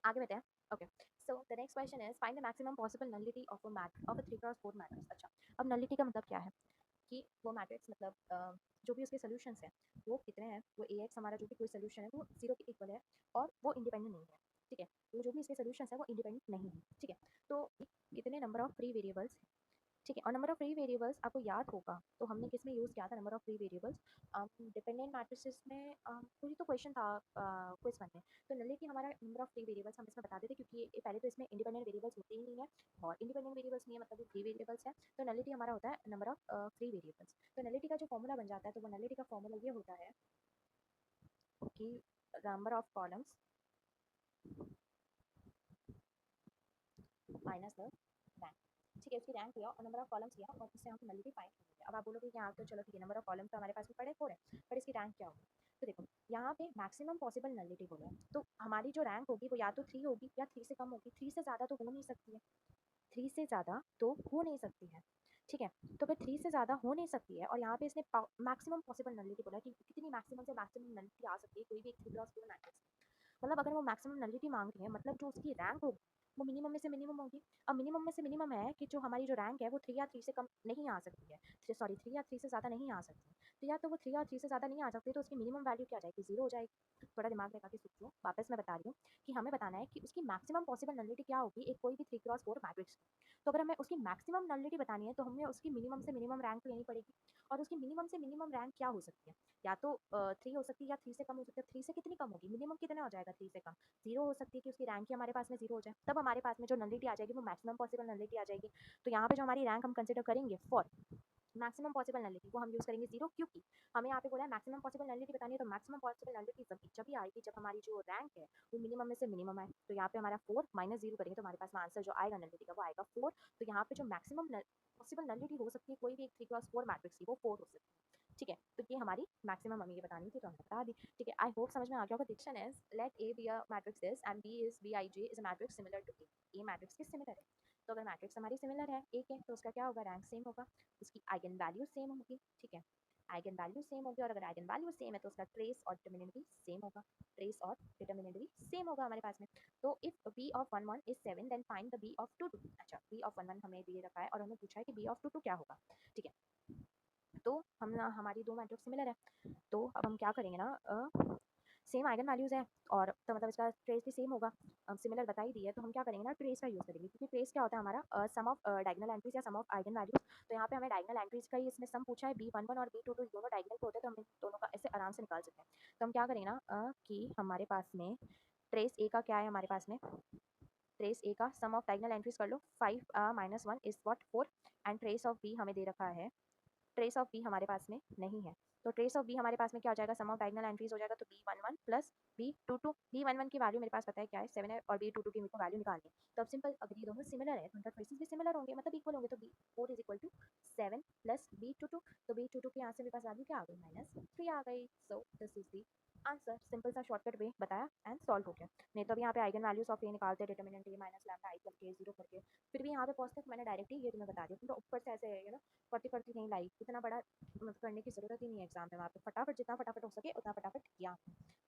आगे बढ़ते हैं। Okay, so the next question is find the maximum possible nullity of a matrix of a 3x4 matrix. अच्छा, अब नलिटी का मतलब क्या है कि वो मैट्रिक्स मतलब जो भी उसके सॉल्यूशंस हैं वो कितने हैं, वो ए एक्स हमारा जो भी कोई सॉल्यूशन है वो जीरो के इक्वल है और वो इंडिपेंडेंट नहीं है, ठीक है। तो जो भी इसके सॉल्यूशंस है वो इंडिपेंडेंट नहीं है, ठीक है। तो कितने नंबर ऑफ फ्री वेरिएबल्स, ठीक है। और नंबर ऑफ फ्री वेरिएबल्स आपको याद होगा तो हमने किस में यूज़ किया था number of free variables, dependent matrices में। कोई तो क्वेश्चन था क्विज वन में, तो नलिटी हमारा नंबर ऑफ फ्री वेरिएबल्स हम इसमें बता देते क्योंकि ये पहले तो इसमें इंडिपेंडेंट वेरिएबल्स होते ही नहीं है और इंडिपेंडेंट वेरिएबल्स नहीं है मतलब वो फ्री वेरिएबल्स है, तो नलिटी हमारा होता है नंबर ऑफ फ्री वेरिएबल्स। तो नलिटी का जो फॉर्मूला बन जाता है, तो वो नलिटी का फॉर्मूला ये होता है कि number of columns minus the rank, ठीक है। उसकी रैंक लिया और नंबर ऑफ कॉलम्स लिया और उससे हम नलिटी फाइंड करेंगे। अब आप बोलोगे कि यहाँ तो चलो ठीक है, नंबर ऑफ कॉलम्स तो हमारे पास में पड़े 4 है, पर इसकी रैंक क्या होगी। तो देखो यहाँ पे मैक्सिमम पॉसिबल नलिटी बोला है, तो हमारी जो रैंक होगी वो या तो 3 होगी या 3 से कम होगी, 3 से ज़्यादा तो हो नहीं सकती है, 3 से ज़्यादा तो हो नहीं सकती है, ठीक है। तो फिर 3 से ज़्यादा हो नहीं सकती है और यहाँ पे इसने मैक्सिमम पॉसिबल नलिटी बोला कि कितनी मैक्सिमम से मैक्सिमम नलिटी आ सकती है कोई भी एक 3x4 मैट्रिक्स। मतलब अगर वो मैक्सिमम नलिटी मांग रही है मतलब जो उसकी रैंक होगी वो मिनिमम में से मिनिमम होगी। अब मिनिमम में से मिनिमम है कि जो हमारी जो रैंक है वो 3 या 3 से कम नहीं आ सकती है, सॉरी 3 या 3 से ज़्यादा नहीं आ सकती। तो या तो वो 3 और 3 से ज़्यादा नहीं आ सकती, तो उसकी मिनिमम वैल्यू क्या आ जाएगी, 0 हो जाएगी। थोड़ा दिमाग लगा के सोचो, वापस मैं बता रही हूँ कि हमें बताना है कि उसकी मैक्सिमम पॉसिबल नलिटी क्या होगी एक कोई भी 3x4 मैट्रिक्स की। तो अगर हमें उसकी मैक्सिमम नलिटी बतानी है तो हमें उसकी मिनिमम से मिनिमम रैंक लेनी पड़ेगी, और उसकी मिनिमम से मिनिमम रैंक क्या हो सकती है, या तो 3 हो सकती है या 3 से कम हो सकती है। 3 से कितनी कम होगी, मिनिमम कितना हो जाएगा 3 से कम, 0 हो सकती है कि उसकी रैंक ही हमारे पास में 0 हो जाए, तब हमारे पास में जो नलिटी आ जाएगी वो मैक्सिमम पॉसिबल नलिटी आ जाएगी। तो यहाँ पे जो हमारी रैंक हम कंसिडर करेंगे फॉर मैक्सिमम पॉसिबल नलिटी वो हम यूज़ करेंगे 0, क्योंकि हमें यहाँ पे बोला है मैक्सिमम पॉसिबल नलिटी बतानी है, तो मैक्सिमम पॉसिबल नलिटी जब ही आएगी जब हमारी जो रैंक है वो मिनिमम में से मिनिमम आए। तो यहाँ पे हमारा 4 माइनस 0 करेंगे तो हमारे पास में आंसर जो आएगा नलिटी का वो आएगा 4। तो यहाँ पे जो मैक्सिमम पॉसिबल नलिटी हो सकती है कोई भी एक 3x4 मैट्रिक्स की वो 4 हो सकती है। ठीक है, तो ये हमारी मैक्सिमम हमें ये बतानी थी तो हमने बता दी। ठीक है, आई होप समझ में आ गया होगा। Diction is let A B a matrix is and B is B I J is a matrix similar to A matrix के सिमिलर है। तो अगर मैट्रिक्स हमारी सिमिलर है ए के, तो उसका क्या होगा, रैंक सेम होगा, उसकी आइगन वैल्यू सेम होगी। ठीक है, आइगन वैल्यू सेम होगी, और अगर आइगन वैल्यू सेम है तो उसका ट्रेस और डिटरमिनेंट भी सेम होगा, ट्रेस और डिटरमिनेंट भी सेम होगा हमारे पास में। तो if b of 1 1 is 7 then find the b of 2 2। अच्छा, b ऑफ 1 1 हमें दिए रखा है और हमें पूछा है कि b ऑफ 2 2 क्या होगा। ठीक है, तो हम हमारी दो मैट्रिक्स सिमिलर है, तो अब हम क्या करेंगे ना, सेम आइगन वैल्यूज़ है और तो मतलब इसका ट्रेस भी सेम होगा। सिमिलर बता ही दी है तो हम क्या करेंगे ना, ट्रेस का यूज़ करेंगे, क्योंकि ट्रेस क्या होता है हमारा सम ऑफ डायगोनल एंट्रीज या सम ऑफ आइगन वैल्यूज। तो यहाँ पे हमें डायगोनल एंट्रीज का ही इसमें सम पूछा है, b11 और b22 दोनों डायगोनल पे होते हैं, तो हम इन दोनों का ऐसे आराम से निकाल सकते हैं। तो हम क्या करेंगे ना, कि हमारे पास में ट्रेस ए का क्या है, हमारे पास में ट्रेस ए का सम ऑफ डायगोनल एंट्रीज कर लो, 5 minus 1 is what 4, and trace of B हमें दे रखा है, ट्रेस ऑफ बी हमारे पास में नहीं है। तो ट्रेस ऑफ बी हमारे पास में क्या हो जाएगा, सम ऑफ डायगोनल एंट्रीज हो जाएगा, तो b11 प्लस b22। b11 की वैल्यू मेरे पास पता है क्या है, 7 है, और b22 की मेरे को वैल्यू निकालनी है। तो अब सिंपल, अगर ये दोनों सिमिलर है तो उनका ट्रेसेस भी सिमिलर होंगे, मतलब इक्वल होंगे, तो b4 is equal to 7 plus b22। तो b22 के यहाँ से मेरे पास वैल्यू क्या आ गई, -3 आ गई। So this is the answer, simple सा शॉर्टकट वे बताया एंड सॉल्व हो गया। नहीं तो अब यहाँ पे आइगन वैल्यूज ऑफ ए निकालते हैं, डिटरमिनेंट ए माइनस लैम्डा आई करके 0 करके, फिर भी यहाँ पे पहुंचते मैंने डायरेक्टली ये तुम्हें बता दिया, तो ऊपर से ऐसे करती करती नहीं लाई, इतना बड़ा मतलब करने की जरूरत ही नहीं है एग्जाम में, वहाँ पे फटाफट जितना फटाफट हो सके उतना फटाफट किया।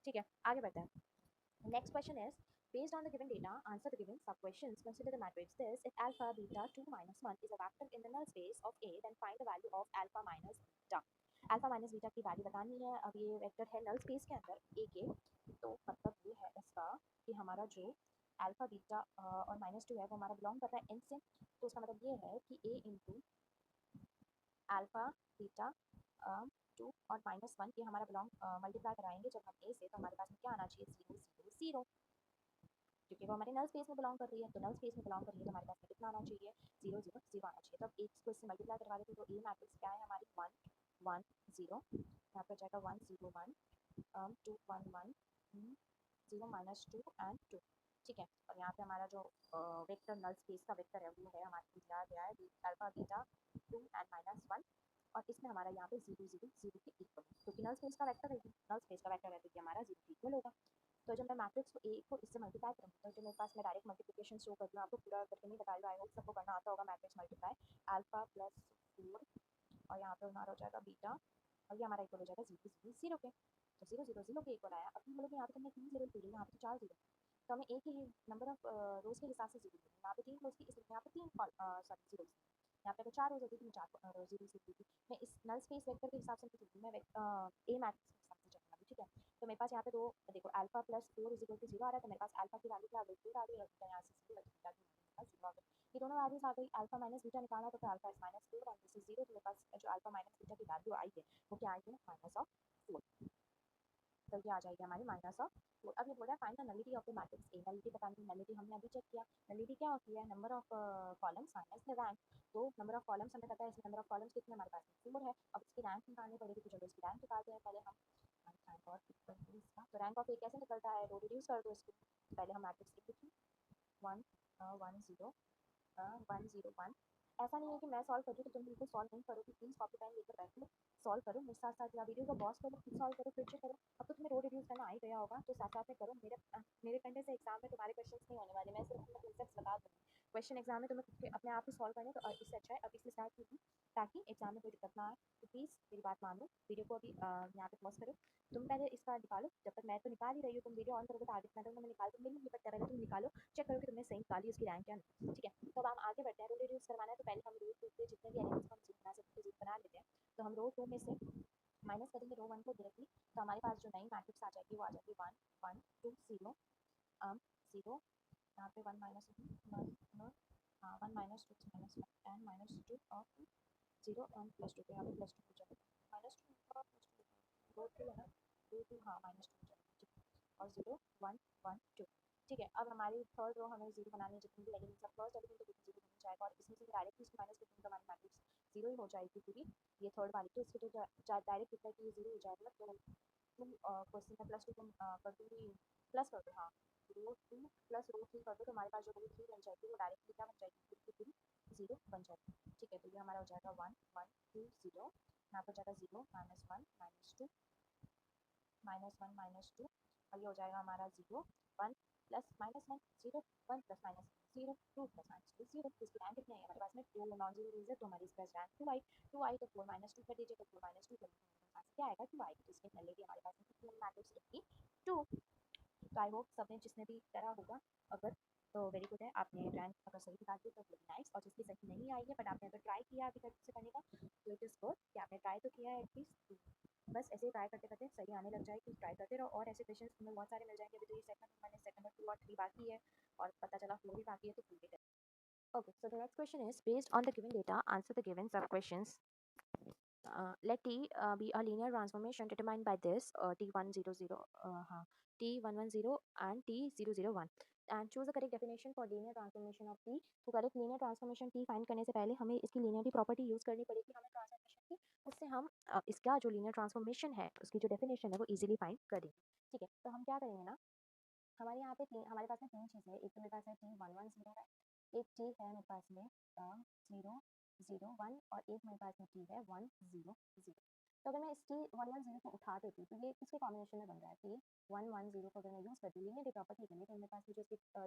ठीक है, आगे बढ़ते हैं। Next question is based on the given data answer the given sub questions, consider the matrix this if alpha beta 2 minus 1 is a vector in the null space of A, then find the value of alpha minus beta। Alpha minus beta की value बतानी है। अब ये vector है null space के अंदर ए के, तो मतलब ये है इसका कि हमारा जो अल्फा बीटा और -2 है वो हमारा बिलोंग करता है एन से। तो उसका मतलब ये है कि ए इंटू अल्फा बीटा 2 और -1 ये हमारा बिलोंग मल्टीप्लाई कराएंगे जब हम ए से, तो हमारे पास में क्या आना चाहिए, 0 0 0, क्योंकि वो हमारे नल स्पेस में बिलोंग कर रही है। तो नल स्पेस में बिलोंग कर रही है तो हमारे पास में कितना आना चाहिए, 0 0 0 आना चाहिए। तो अब एक को इससे मल्टीप्लाई करवा देते, तो ए मैट्रिक्स क्या है हमारी 1 1 0, यहाँ पे जाएगा 1 0 1 2 1 1 0 -2 एंड 2। ठीक है, और यहाँ पे हमारा जो वेक्टर नल स्पेस का वेक्टर है वो है हमारे को दिया गया है अल्फा बीटा 2 एंड -1, और इसमें हमारा यहाँ पे 0 0 0 के इक्वल, क्योंकि नल स्पेस का वेक्टर है, नल स्पेस का वेक्टर है तो ये हमारा 0 के इक्वल होगा। तो जब मैं मैट्रिक्स को ए को इससे मल्टीप्लाई करूँगी तो जो मेरे पास में डायरेक्ट मल्टीप्लिकेशन शो कर दूँ, आपको पूरा करके नहीं बताया, आई होप सबको करना आता होगा। मैट्रिक्स मल्टीप्लाई अल्फा प्लस 4 और यहाँ पे हमारा हो जाएगा बीटा, और ये हमारा इक्वल हो जाएगा 0 0 0 के। तो 0 0 0 के इक्वल आया। अब तुम बोलोगे यहाँ पे तुमने 3 0 लिए, यहाँ पे तो 4 0, तो हमें एक ही नंबर ऑफ रोज के हिसाब से 0 लेंगे। यहाँ पे 3 रोज की, इसलिए यहाँ पे 3 सॉरी 0, यहाँ पे अगर 4 रोज होती थी मैं 4 0 से दी। मैं इस नल स्पेस वेक्टर के हिसाब से नहीं चलती, मैं ए मैट्रिक्स के हिसाब से चलूँगा। ठीक है, तो मेरे पास यहाँ पे दो देखो, alpha plus 4 is equal to 0 आ रहा है, तो मेरे पास अल्फा की वैल्यू क्या आ गई, 4 आ गई, और बीटा यहाँ से 0 बीटा की वैल्यू आ गई। ये दोनों वैल्यूज आ गई। अल्फा माइनस बीटा निकालना तो alpha is -4 and this is 0, तो मेरे पास जो अल्फा माइनस बीटा की वैल्यू आई है वो क्या आई है, -4। तो ये आ जाएगी हमारी -4। अब ये बोल रहा है find the nullity of the matrix A. Nullity बतानी है, नलिटी हमने अभी चेक किया। नलिटी क्या होती है, number of columns minus the rank. तो नंबर ऑफ कॉलम्स हमें पता है, इसमें नंबर ऑफ कॉलम्स कितने हमारे पास 4 है। अब इसकी रैंक निकालनी पड़ेगी, तो चलो इसकी रैंक निकालते हैं पहले हम। रैंक ऑफ इसका, तो रैंक ऑफ ए कैसे निकलता है, रो रिड्यूस कर दो इसको। पहले हम मैट्रिक्स लिखें 1 1 0 1 0 1। ऐसा नहीं है कि मैं सॉल्व कर रही हूँ तो तुम बिल्कुल सॉल्व नहीं करोगे, प्लीज कॉपी पेन लेकर बैठो, सॉल्व करो मेरे साथ साथ, या वीडियो को पॉज करो, फिर सॉल्व करो, फिर से करो। अब तो तुम्हें रो रिड्यूस करना आ ही गया होगा, तो साथ साथ में करो। मेरे कंटे से एग्जाम में तुम्हारे क्वेश्चंस नहीं होने वाले, मैं सिर्फ तुम्हें कॉन्सेप्ट्स बता दूंगी, क्वेश्चन एग्जाम में तुम्हें अपने आप ही सॉल्व करने तो इससे अच्छा है अभी से स्टार्ट कीजिए ताकि एग्जाम में कोई दिक्कत ना आए। तो प्लीज़ मेरी बात मान लो, वीडियो को अभी यहाँ पे पॉज करो। तुम पहले इसका निकालो, जब तक मैं तो निकाल ही रही हूँ, तुम वीडियो ऑन करोगे तो आगे मैं मैं निकाल दूँ, नहीं पता पहले तुम निकालो, चेक करो कि तुमने सही निकाली उसकी रैंक क्या नहीं। ठीक है, तो अब हम आगे बढ़ते हैं। रूल रिड्यूस करवाना है तो पहले हम रूल टू के जितने भी एलिमेंट्स को हम जीरो बना सकते हैं बना लेते हैं। तो हम रो टू में से माइनस करेंगे रो वन को डायरेक्टली, तो हमारे पास जो नई मैट्रिक्स आ जाएगी वो आ जाएगी 1 1 2 0 0। यहाँ पे 1 minus 1 minus 2 minus 1 and minus 2 और 0 एंड प्लस 2 पे यहाँ पे प्लस 2 हो जाएगा, माइनस 2 और प्लस 2 रो 2 है ना, रो 2 हाँ माइनस 2 हो जाएगा। ठीक है, और 0 1 1 2। ठीक है, अब हमारी थर्ड रो हमें जीरो बनानी है, जितनी भी एलिमेंट्स है फर्स्ट एलिमेंट तो जीरो बन जाएगा और इसमें से डायरेक्टली इसको माइनस करेंगे तो हमारी मैट्रिक्स जीरो ही हो जाएगी पूरी, ये थर्ड वाली। तो इसके तो डायरेक्ट लिखा है कि ये जीरो हो जाएगा। तो तुम क्वेश्चन में प्लस 2 तुम कर दूँगी, प्लस कर दो, हाँ रो 2 प्लस रो 3 कर दो, तो हमारे पास जो रो 3 बन जाएगी वो डायरेक्टली क्या बन जाएगी, पूरी की पूरी जीरो बन जाएगी। ठीक है, तो ये हमारा हो जाएगा 1 1 2 0, यहाँ पर जाएगा 0 माइनस 1 माइनस 2 माइनस 2, और ये हो जाएगा हमारा 0 1 plus minus 1 0 1 plus minus 0 2 plus minus 2 0। इसकी रैंक कितनी है हमारे पास में, 2 नॉन जीरो रोज है तो हमारी इसका रैंक 2 आई, तो 4 माइनस 2 कर दीजिए, तो 4 माइनस 2 करेंगे क्या आएगा 2 आएगी। तो इसकी पहले भी हमारे पास में कितनी मैट्रिक्स लिखी 2। तो आई होप सबने जिसने भी करा होगा अगर, तो वेरी गुड है, आपने रैंक अगर सही दिखा दी तो वेरी नाइस। और जिसकी सही नहीं आई है बट आपने अगर ट्राई किया अभी तक से करने का तो इट इज़ गुड कि आपने ट्राई तो किया है एटलीस्ट। बस ऐसे ही ट्राई करते करते सही आने लग जाए, ट्राई करते रहो और ऐसे क्वेश्चन तुम्हें बहुत सारे मिल जाएंगे। अभी तो ये सेकंड मैंने सेकंड और 2 और 3 बाकी है और पता चला 4 भी बाकी है, तो 4 भी करें। Okay, so the next question is based on the given data, answer the given sub questions. Let T be a linear transformation determined by this T100, T110 and T001, and choose the correct definition for linear transformation of T. तो correct linear transformation T find करने से पहले हमें इसकी linearity property use करनी पड़ेगी हमें transformation की, उससे हम इसका जो linear transformation है उसकी जो definition है वो easily find करेंगे। ठीक है, तो हम क्या करेंगे ना, हमारे यहाँ पे हमारे पास में तीन चीज़ें हैं। एक तो मेरे पास है T110 है, एक T है मेरे पास में 0 0 1 और एक मेरे पास में T है 1 0 0। तो अगर मैं इस T110 को उठा देती हूँ तो ये किसके कॉम्बिनेशन में बन रहा है, T110 को अगर मैं यूज़ करती हूँ लीनियर प्रॉपर्टी के लिए, तो मेरे पास जो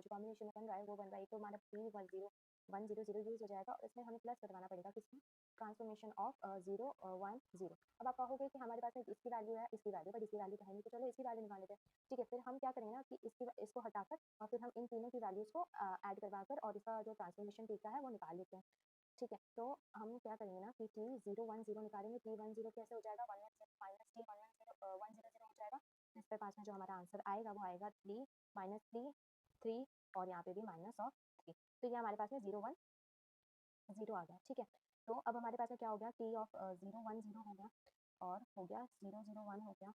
कॉम्बिनेशन में बन रहा है वो बन रहा है, तो हमारा T100 यूज़ हो जाएगा और इसमें हमें प्लस करवाना पड़ेगा किसकी, ट्रांसफॉर्मेशन ऑफ 0 1 0। अब आप कहोगे कि हमारे पास इसकी वैल्यू है इसकी वैल्यू, बट इसकी वैल्यू तो है नहीं, तो चलो इसकी वैल्यू निकाल लेते हैं। ठीक है, फिर हम क्या करेंगे ना कि इसको हटाकर और फिर हम इन तीनों की वैल्यूज़ को ऐड करवाकर और इसका जो ट्रांसफॉर्मेशन टीका है वो निकाल लेते हैं। ठीक है, तो हम क्या करेंगे ना कि T010 निकालेंगे, T10 कैसे हो जाएगा 110 माइनस T110 हो जाएगा। इसके पास में जो हमारा आंसर आएगा वो आएगा 3 माइनस 3 3 और यहाँ पे भी माइनस ऑफ 3, तो ये हमारे पास में 0 1 0 आ गया। ठीक है, तो अब हमारे पास में क्या हो गया, T ऑफ 0 1 0 हो गया और हो गया 0 0 1 हो गया।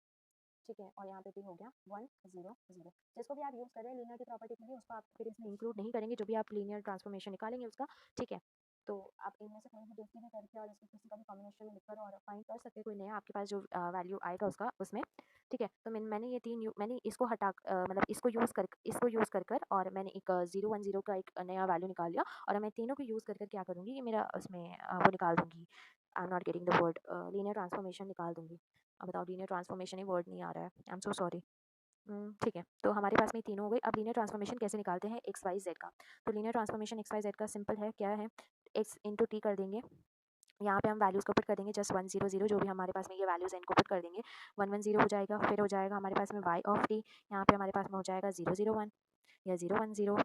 ठीक है, और यहाँ पे भी हो गया 1 0 0। जिसको भी आप यूज़ कर रहे हैं लीनियर की प्रॉपर्टी के लिए उसको आप फिर इसमें इंक्लूड नहीं करेंगे, जो भी आप लीनियर ट्रांसफॉर्मेशन निकालेंगे उसका। ठीक है, तो आप इनमें से कोई भी देखते भी करके और इसको किसी का भी कॉम्बिनेशन में लिखकर और फाइंड कर सकते हैं कोई नया आपके पास जो वैल्यू आएगा उसका उसमें। ठीक है, तो मैंने ये मैंने इसको मतलब इसको यूज़ कर और मैंने एक 0 1 0 का एक नया वैल्यू निकाल लिया और मैं तीनों को यूज़ कर क्या करूँगी, ये मेरा उसमें वो निकाल दूँगी। I am not getting the word, linear transformation निकाल दूँगी। अब बताओ, लीनियर ट्रांसफॉर्मेशन ही वर्ड नहीं आ रहा है, आई एम सो सॉरी। ठीक है, तो हमारे पास में तीनों हो गई। अब लीनियर ट्रांसफॉर्मेशन कैसे निकालते हैं एक्स वाई जेड का, तो linear transformation X Y Z का सिंपल है, क्या है, एक्स इंटू टी कर देंगे, यहाँ पे हम वैल्यूज़ को पुट कर देंगे जस्ट 1 0 0, जो भी हमारे पास में ये वैल्यूज़ हैं इनको पुट कर देंगे, 1 1 0 हो जाएगा। फिर हो जाएगा हमारे पास में वाई ऑफ टी, यहाँ पे हमारे पास में हो जाएगा 0 0 1 या 0 1 0।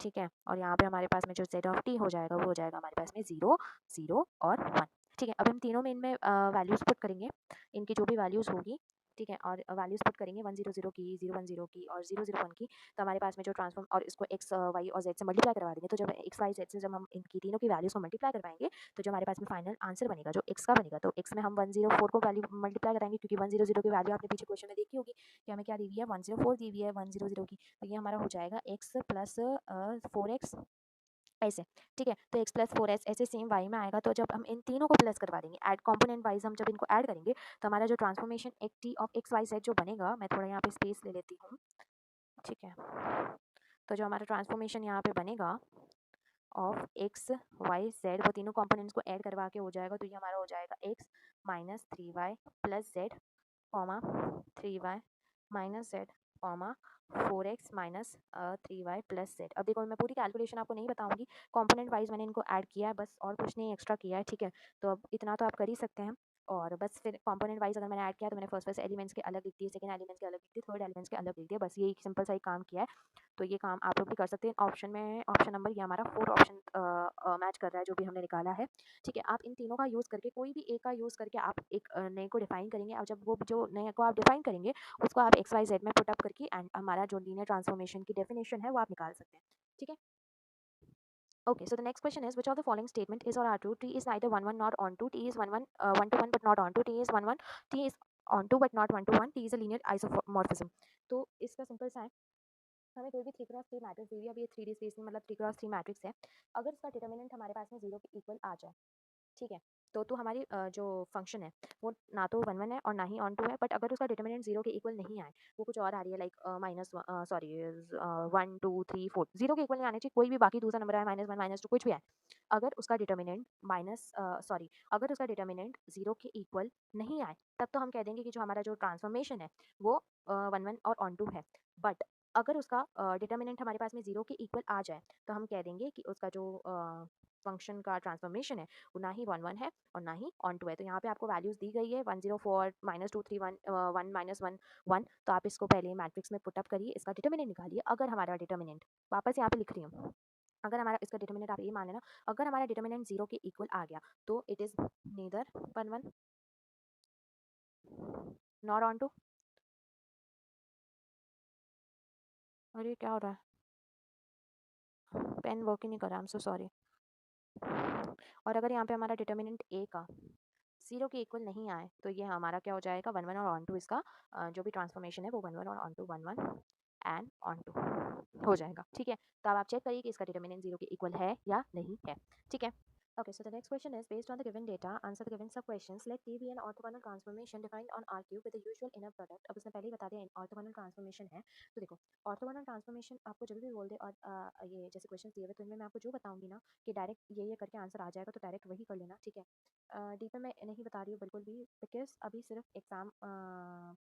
ठीक है, और यहाँ पे हमारे पास में जो जेड ऑफ टी हो जाएगा वो हो जाएगा हमारे पास में 0 0 और 1। ठीक है, अब हम तीनों में इनमें वैल्यूज़ पुट करेंगे, इनकी जो भी वैल्यूज़ होगी। ठीक है, और वैल्यूज़ पुट करेंगे 1 0 0 की, 0 1 0 की और 0 0 1 की, तो हमारे पास में जो ट्रांसफॉर्म और इसको एक्स वाई और जेड से मल्टीप्लाई करवा देंगे, तो जब एक्स वाई जेड से जब हम इनकी तीनों की वैल्यूज़ को मल्टीप्लाई करवाएंगे तो जो हमारे पास में फाइनल आंसर बनेगा जो एक्स का बनेगा, तो एक्स में हम 104 को वैल्यू मल्टीप्लाई कराएंगे, क्योंकि 100 की वैल्यू आपने पीछे क्वेश्चन में देखी होगी कि हमें क्या दी हुई है, 104 दी हुई है 100 की, तो ये हमारा हो जाएगा एक्स प्लस 4x ऐसे। ठीक है, तो x प्लस 4s ऐसे सेम y में आएगा, तो जब हम इन तीनों को प्लस करवा देंगे ऐड कॉम्पोनेंट वाइज, हम जब इनको ऐड करेंगे तो हमारा जो ट्रांसफॉर्मेशन एक T of X Y Z जो बनेगा, मैं थोड़ा यहाँ पे स्पेस ले लेती हूँ। ठीक है, तो जो हमारा ट्रांसफॉर्मेशन यहाँ पे बनेगा ऑफ एक्स वाई जेड, वो तीनों कॉम्पोनेंट्स को ऐड करवा के हो जाएगा, तो ये हमारा हो जाएगा x minus 3y plus Z comma 3y minus Z comma 4x minus 3y plus z। अब देखो मैं पूरी कैलकुलेशन आपको नहीं बताऊंगी, कॉम्पोनेंट वाइज मैंने इनको ऐड किया है बस, और कुछ नहीं एक्स्ट्रा किया है, ठीक है। तो अब इतना तो आप कर ही सकते हैं। और बस फिर कंपोनेंट वाइज अगर मैंने ऐड किया तो मैंने फर्स्ट एलिमेंट्स के अलग लिख दिए, सेकंड एलिमेंट्स के अलग लिख दिए, थर्ड एलिमेंट्स के अलग लिख दिए, बस यही सिंपल सा ही काम किया है। तो ये काम आप लोग भी कर सकते हैं। ऑप्शन में ऑप्शन नंबर ये हमारा 4 ऑप्शन मैच कर रहा है जो भी हमने निकाला है, ठीक है। आप इन तीनों का यूज़ करके, कोई भी एक का यूज़ करके आप एक नए को डिफाइन करेंगे, और जब वो जो नए को आप डिफाइन करेंगे उसको आप एक्स वाई जेड में पुट अप करके एंड हमारा जो लीनियर ट्रांसफॉर्मेशन की डेफिनेशन है वो आप निकाल सकते हैं, ठीक है। Okay, so the next question is, which of the following statement is or are true? T is neither 1 1 nor on 2. T is 1 1 1 to 1 but not on 2. T is 1 1. T is on 2 but not 1 to 1. T is a linear isomorphism. तो इसका simple सा है, हमें कोई भी 3x3 matrix दी हुई है, अब ये 3D स्पेस में मतलब 3x3 मैट्रिक्स है, अगर इसका डिटर्मिनेंट हमारे पास में 0 के इक्वल आ जाए, ठीक है, तो हमारी जो फंक्शन है वो ना तो 1 1 है और ना ही ऑन 2 है, बट अगर उसका डिटर्मिनेंट 0 के इक्वल नहीं आए, वो कुछ और आ रही है लाइक माइनस सॉरी 1 2 3 4, 0 के इक्वल नहीं आने चाहिए, कोई भी बाकी दूसरा नंबर है -1 -2 कुछ भी आए, अगर उसका डिटर्मिनेंट अगर उसका डिटर्मिनेंट 0 के इक्वल नहीं आए, तब तो हम कह देंगे कि जो हमारा जो ट्रांसफॉर्मेशन है वो 1 1 और ऑन 2 है। बट अगर उसका डिटर्मिनेंट हमारे पास में 0 के इक्वल आ जाए, तो हम कह देंगे कि उसका जो फंक्शन का ट्रांसफॉर्मेशन है वो ना ही 1 1 है और ना ही ऑन 2 है। तो यहाँ पे आपको वैल्यूज दी गई है 104 -2 3 1 1 -1 1। तो आप इसको पहले मैट्रिक्स में पुट अप करिए, इसका डिटर्मिनेंट निकालिए। अगर हमारा डिटर्मिनेंट, वापस यहाँ पे लिख रही हूँ, अगर हमारा इसका डिटर्मिनेंट आप ये मान लेना, अगर हमारा डिटर्मिनेंट 0 के इक्वल आ गया तो it is neither 1 1 nor on 2। अरे क्या हो रहा है, पेन वर्क ही नहीं कर रहा, आई एम सो सॉरी। और अगर यहाँ पे हमारा डिटर्मिनेंट ए का 0 के इक्वल नहीं आए, तो ये हमारा क्या हो जाएगा, 1 1 और ऑन 2, इसका जो भी ट्रांसफॉर्मेशन है वो 1 1 और ऑन 2 1 1 एंड ऑन 2 हो जाएगा, ठीक है। तो अब आप चेक करिए कि इसका डिटर्मिनेंट 0 के इक्वल है या नहीं है, ठीक है। Okay, so the next question is, based on the given data, answer the given sub questions. Let T be an orthogonal transformation defined on R cube with the usual inner product. अब इसने पहले ही बता दिया orthogonal transformation है। तो देखो, orthogonal transformation आपको जब भी बोल दे, और ये जैसे क्वेश्चन दिए हुए, तो इनमें मैं आपको जो बताऊंगी ना कि डायरेक्ट ये करके आंसर आ जाएगा, तो डायरेक्ट वही कर लेना, ठीक है। डीप में मैं नहीं बता रही हूँ बिल्कुल भी, बिकॉज अभी सिर्फ एग्जाम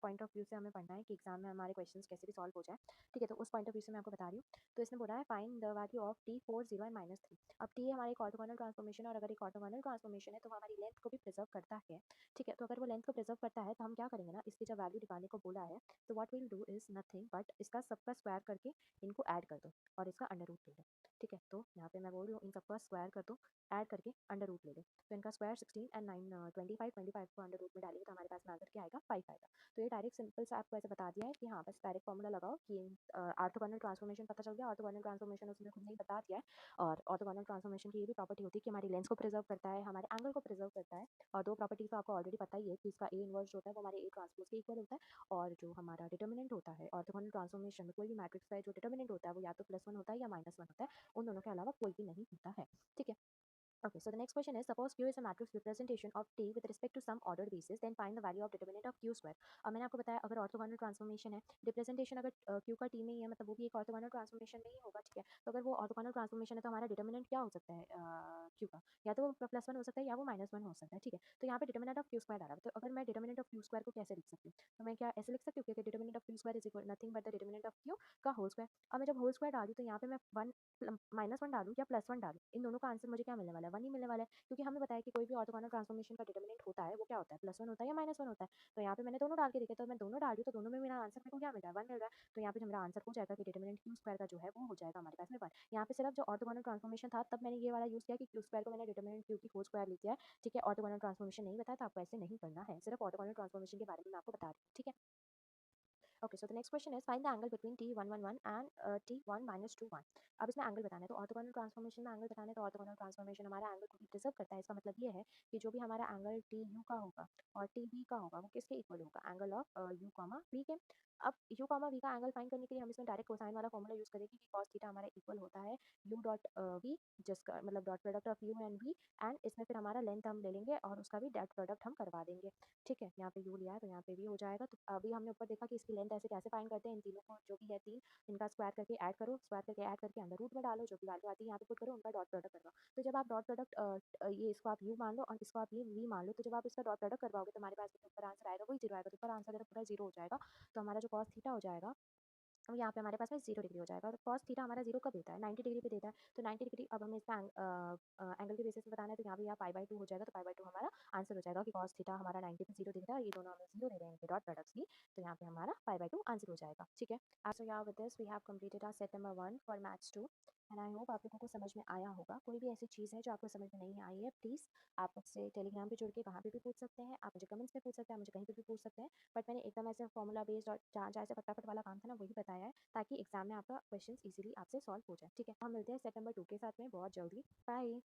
पॉइंट ऑफ व्यू से हमें पढ़ना है कि एग्जाम में हमारे क्वेश्चन कैसे भी सॉल्व हो जाए, ठीक है। तो उस पॉइंट ऑफ व्यू से मैं आपको बता रही हूँ। तो इसने बोला है find the value of T 4 0 and -3। अब टी हमारे एक ऑर्थोगोनल ट्रांसफॉर्मेशन, और अगर एक ऑर्थोगोनल ट्रांसफॉर्मेशन है तो वो हमारी लेंथ को भी प्रिजर्व करता है, ठीक है। तो अगर वो लेंथ को प्रिजर्व करता है तो हम क्या करेंगे ना, इसकी जब वैल्यू निकालने को बोला है, तो what will do is nothing but इसका सबका स्क्वायर करके इनको ऐड कर दो और इसका अंडर रूट ले लो, ठीक है। तो यहाँ पे मैं बोल रही हूँ इन सबका स्क्वायर कर दो, ऐड करके अंडर रूट ले लो। तो इनका स्क्वायर 16 एंड 9 25 को अंडर रूट में डालेंगे तो हमारे पास में आंसर क्या आएगा, 5 आएगा। तो ये डायरेक्ट सिंपल से आपको ऐसे बता दिया है कि हाँ, बस डायरेक्ट फॉर्मूला लगाओ कि ऑर्थोगोनल ट्रांसफॉर्मेशन पता चल गया। ऑर्थोगोनल ट्रांसफॉर्मेशन उसने खुद नहीं बता दिया है। और ऑर्थोगोनल ट्रांसफॉर्मेशन की ये भी प्रॉपर्टी होती है कि हमारी लेंस को प्रिजर्व करता है, हमारे एंगल को प्रिजर्व करता है, और दो प्रॉपर्टीज तो आपको ऑलरेडी पता ही है कि इसका ए इनवर्स जो होता है वो हमारे ए ट्रांसपोज के इक्वल होता है, और जो हमारा डिटर्मिनेंट होता है ऑर्थोगोनल ट्रांसफॉर्मेशन में, कोई भी मैट्रिक्स का जो डिटर्मिनेंट होता है वो या तो +1 होता है या -1 होता है, उन दोनों के अलावा कोई भी नहीं होता है, ठीक है। Okay, so the next question is, suppose Q is a matrix representation of T with respect to some ordered basis, then find the value of determinant of Q square. अब मैंने आपको बताया अगर ऑर्थोगोनल ट्रांसफॉर्मेशन है, representation अगर Q का T में ही है, मतलब वो भी एक ऑर्थोगोनल ट्रांसफॉर्मेशन में ही होगा, ठीक है। तो अगर वो ऑर्थोगोनल ट्रांसफॉर्मेशन है तो हमारा डिटर्मिनेंट क्या हो सकता है Q का, या तो वो +1 हो सकता है या वो -1 हो सकता है, ठीक है। तो यहाँ पे डिटर्मिनेंट ऑफ Q स्क्वायर आ रहा है, तो अगर मैं डिटर्मिनेंट ऑफ Q स्क्वायर को कैसे लिख सकती हूँ, तो मैं क्या ऐसे लिख सकती हूँ कि determinant of Q square is equal nothing but the determinant of Q का होल स्क्वायर। अब मैं जब होल स्क्वायर डालूँ तो यहाँ पे मैं -1 डालूँ या +1 डालूँ, इन दोनों का आंसर मुझे क्या मिलने वाला है, 1 ही मिलने वाला है, क्योंकि हमें बताया कि कोई भी ऑर्थोगोनल ट्रांसफॉर्मेशन का डिटर्मिनेंट होता है वो क्या होता है, +1 होता है या -1 होता है। तो यहाँ पे मैंने दोनों डाल के देखे, तो मैं दोनों डाल रही हूँ तो दोनों में मेरा आंसर मेरे को क्या मिल रहा है, 1 मिल रहा है। तो यहाँ पे जो मेरा आंसर हो जाएगा कि डिटर्मिनेंट क्यू स्क्वायर का जो है वो हो जाएगा हमारे पास में 1। यहाँ पे सिर्फ जो ऑर्थोगोनल ट्रांसफॉर्मेशन था तब मैंने ये वाला यूज किया कि क्यू स्क्वायर को मैंने डिटर्मिनेंट क्यू की होल स्क्वायर लिख दिया है, ठीक है। ऑर्थोगोनल ट्रांसफॉर्मेशन नहीं बताया तो आपको ऐसे नहीं करना है, सिर्फ ऑर्थोगोनल ट्रांसफॉर्मेशन के बारे में मैं आपको बता रही हूँ, ठीक है। Okay, so the next question is, find the angle between T1 1 1 and T1 -2 1। अब इसमें एंगल बताना है, तो ऑर्थोगोनल ट्रांसफॉर्मेशन में एंगल बताना है, तो ऑर्थोगोनल ट्रांसफॉर्मेशन हमारा एंगल को भी प्रिजर्व करता है। इसका मतलब ये है कि जो भी हमारा एंगल टी यू का होगा और टी वी का होगा वो किसके इक्वल होगा, angle of U comma V के। अब यू कॉमा वी का एंगल फाइंड करने के लिए हम इसमें डायरेक्ट कोसाइन वाला फॉर्मूला यूज करेंगे कि cos थीटा हमारा इक्वल होता है यू डॉट वी, जिसका मतलब dot product of U and V, and इसमें फिर हमारा लेंथ हम ले लेंगे और उसका भी डॉट प्रोडक्ट हम करवा देंगे, ठीक है। यहाँ पे यू लिया है तो यहाँ पे भी हो जाएगा। तो अभी हमने ऊपर देखा कि इसकी लेंथ ऐसे कैसे फाइंड करते हैं, इन तीनों को जो भी है तीन, इनका स्क्वायर करके ऐड करो, स्क्वायर करके ऐड करके अंडर रूट में डालो, जो भी वैल्यू आती है यहाँ पे पुट करो, उनका डॉट प्रोडक्ट करवाओ। तो जब आप डॉट प्रोडक्ट ये इसको आप यू मान लो और इसको आप ये वी मान लो, तो जब आप इसका डॉट प्रोडक्ट करवाओगे तो हमारे पास ऊपर आंसर आएगा वही 0 आएगा, तो ऊपर आंसर अगर पूरा 0 हो जाएगा तो हमारा जो कॉस थीटा हो जाएगा अब यहाँ पे हमारे पास में 0 डिग्री हो जाएगा और कॉस थीटा हमारा 0 कब देता है 90 डिग्री पे देता है। तो 90 डिग्री अब हमें इसका एंगल के बेसिस पे बताना है, तो यहाँ पे यहाँ पाई/2 हो जाएगा, तो पाई/2 हमारा आंसर हो जाएगा कि कॉस थीटा हमारा 90 पे 0 दिख रहा है और ये दोनों हमें 0 दे रहे हैं इनके डॉट प्रोडक्ट्स की, तो यहाँ पे हमारा पाई/2 आंसर हो जाएगा। ठीक है, सो यहाँ with this we have completed our set number 1 for maths 2 and I hope आप लोगों को समझ में आया होगा। कोई भी ऐसी चीज़ है जो आपको समझ में नहीं आई है, प्लीज़ आप मुझसे टेलीग्राम पे जुड़ के वहाँ पे भी पूछ सकते हैं, आप मुझे कमेंट्स में पूछ सकते हैं, मुझे कहीं पे भी पूछ सकते हैं। बट मैंने एकदम ऐसे फॉर्मूला बेस्ड और जहाँ जहाँ से फटाफट वाला काम था ना वही बताया है, ताकि एग्जाम में आपका क्वेश्चंस इजीली आपसे सॉल्व हो जाए। ठीक है, हम मिलते हैं सेट नंबर 2 के साथ में बहुत जल्दी। बाय।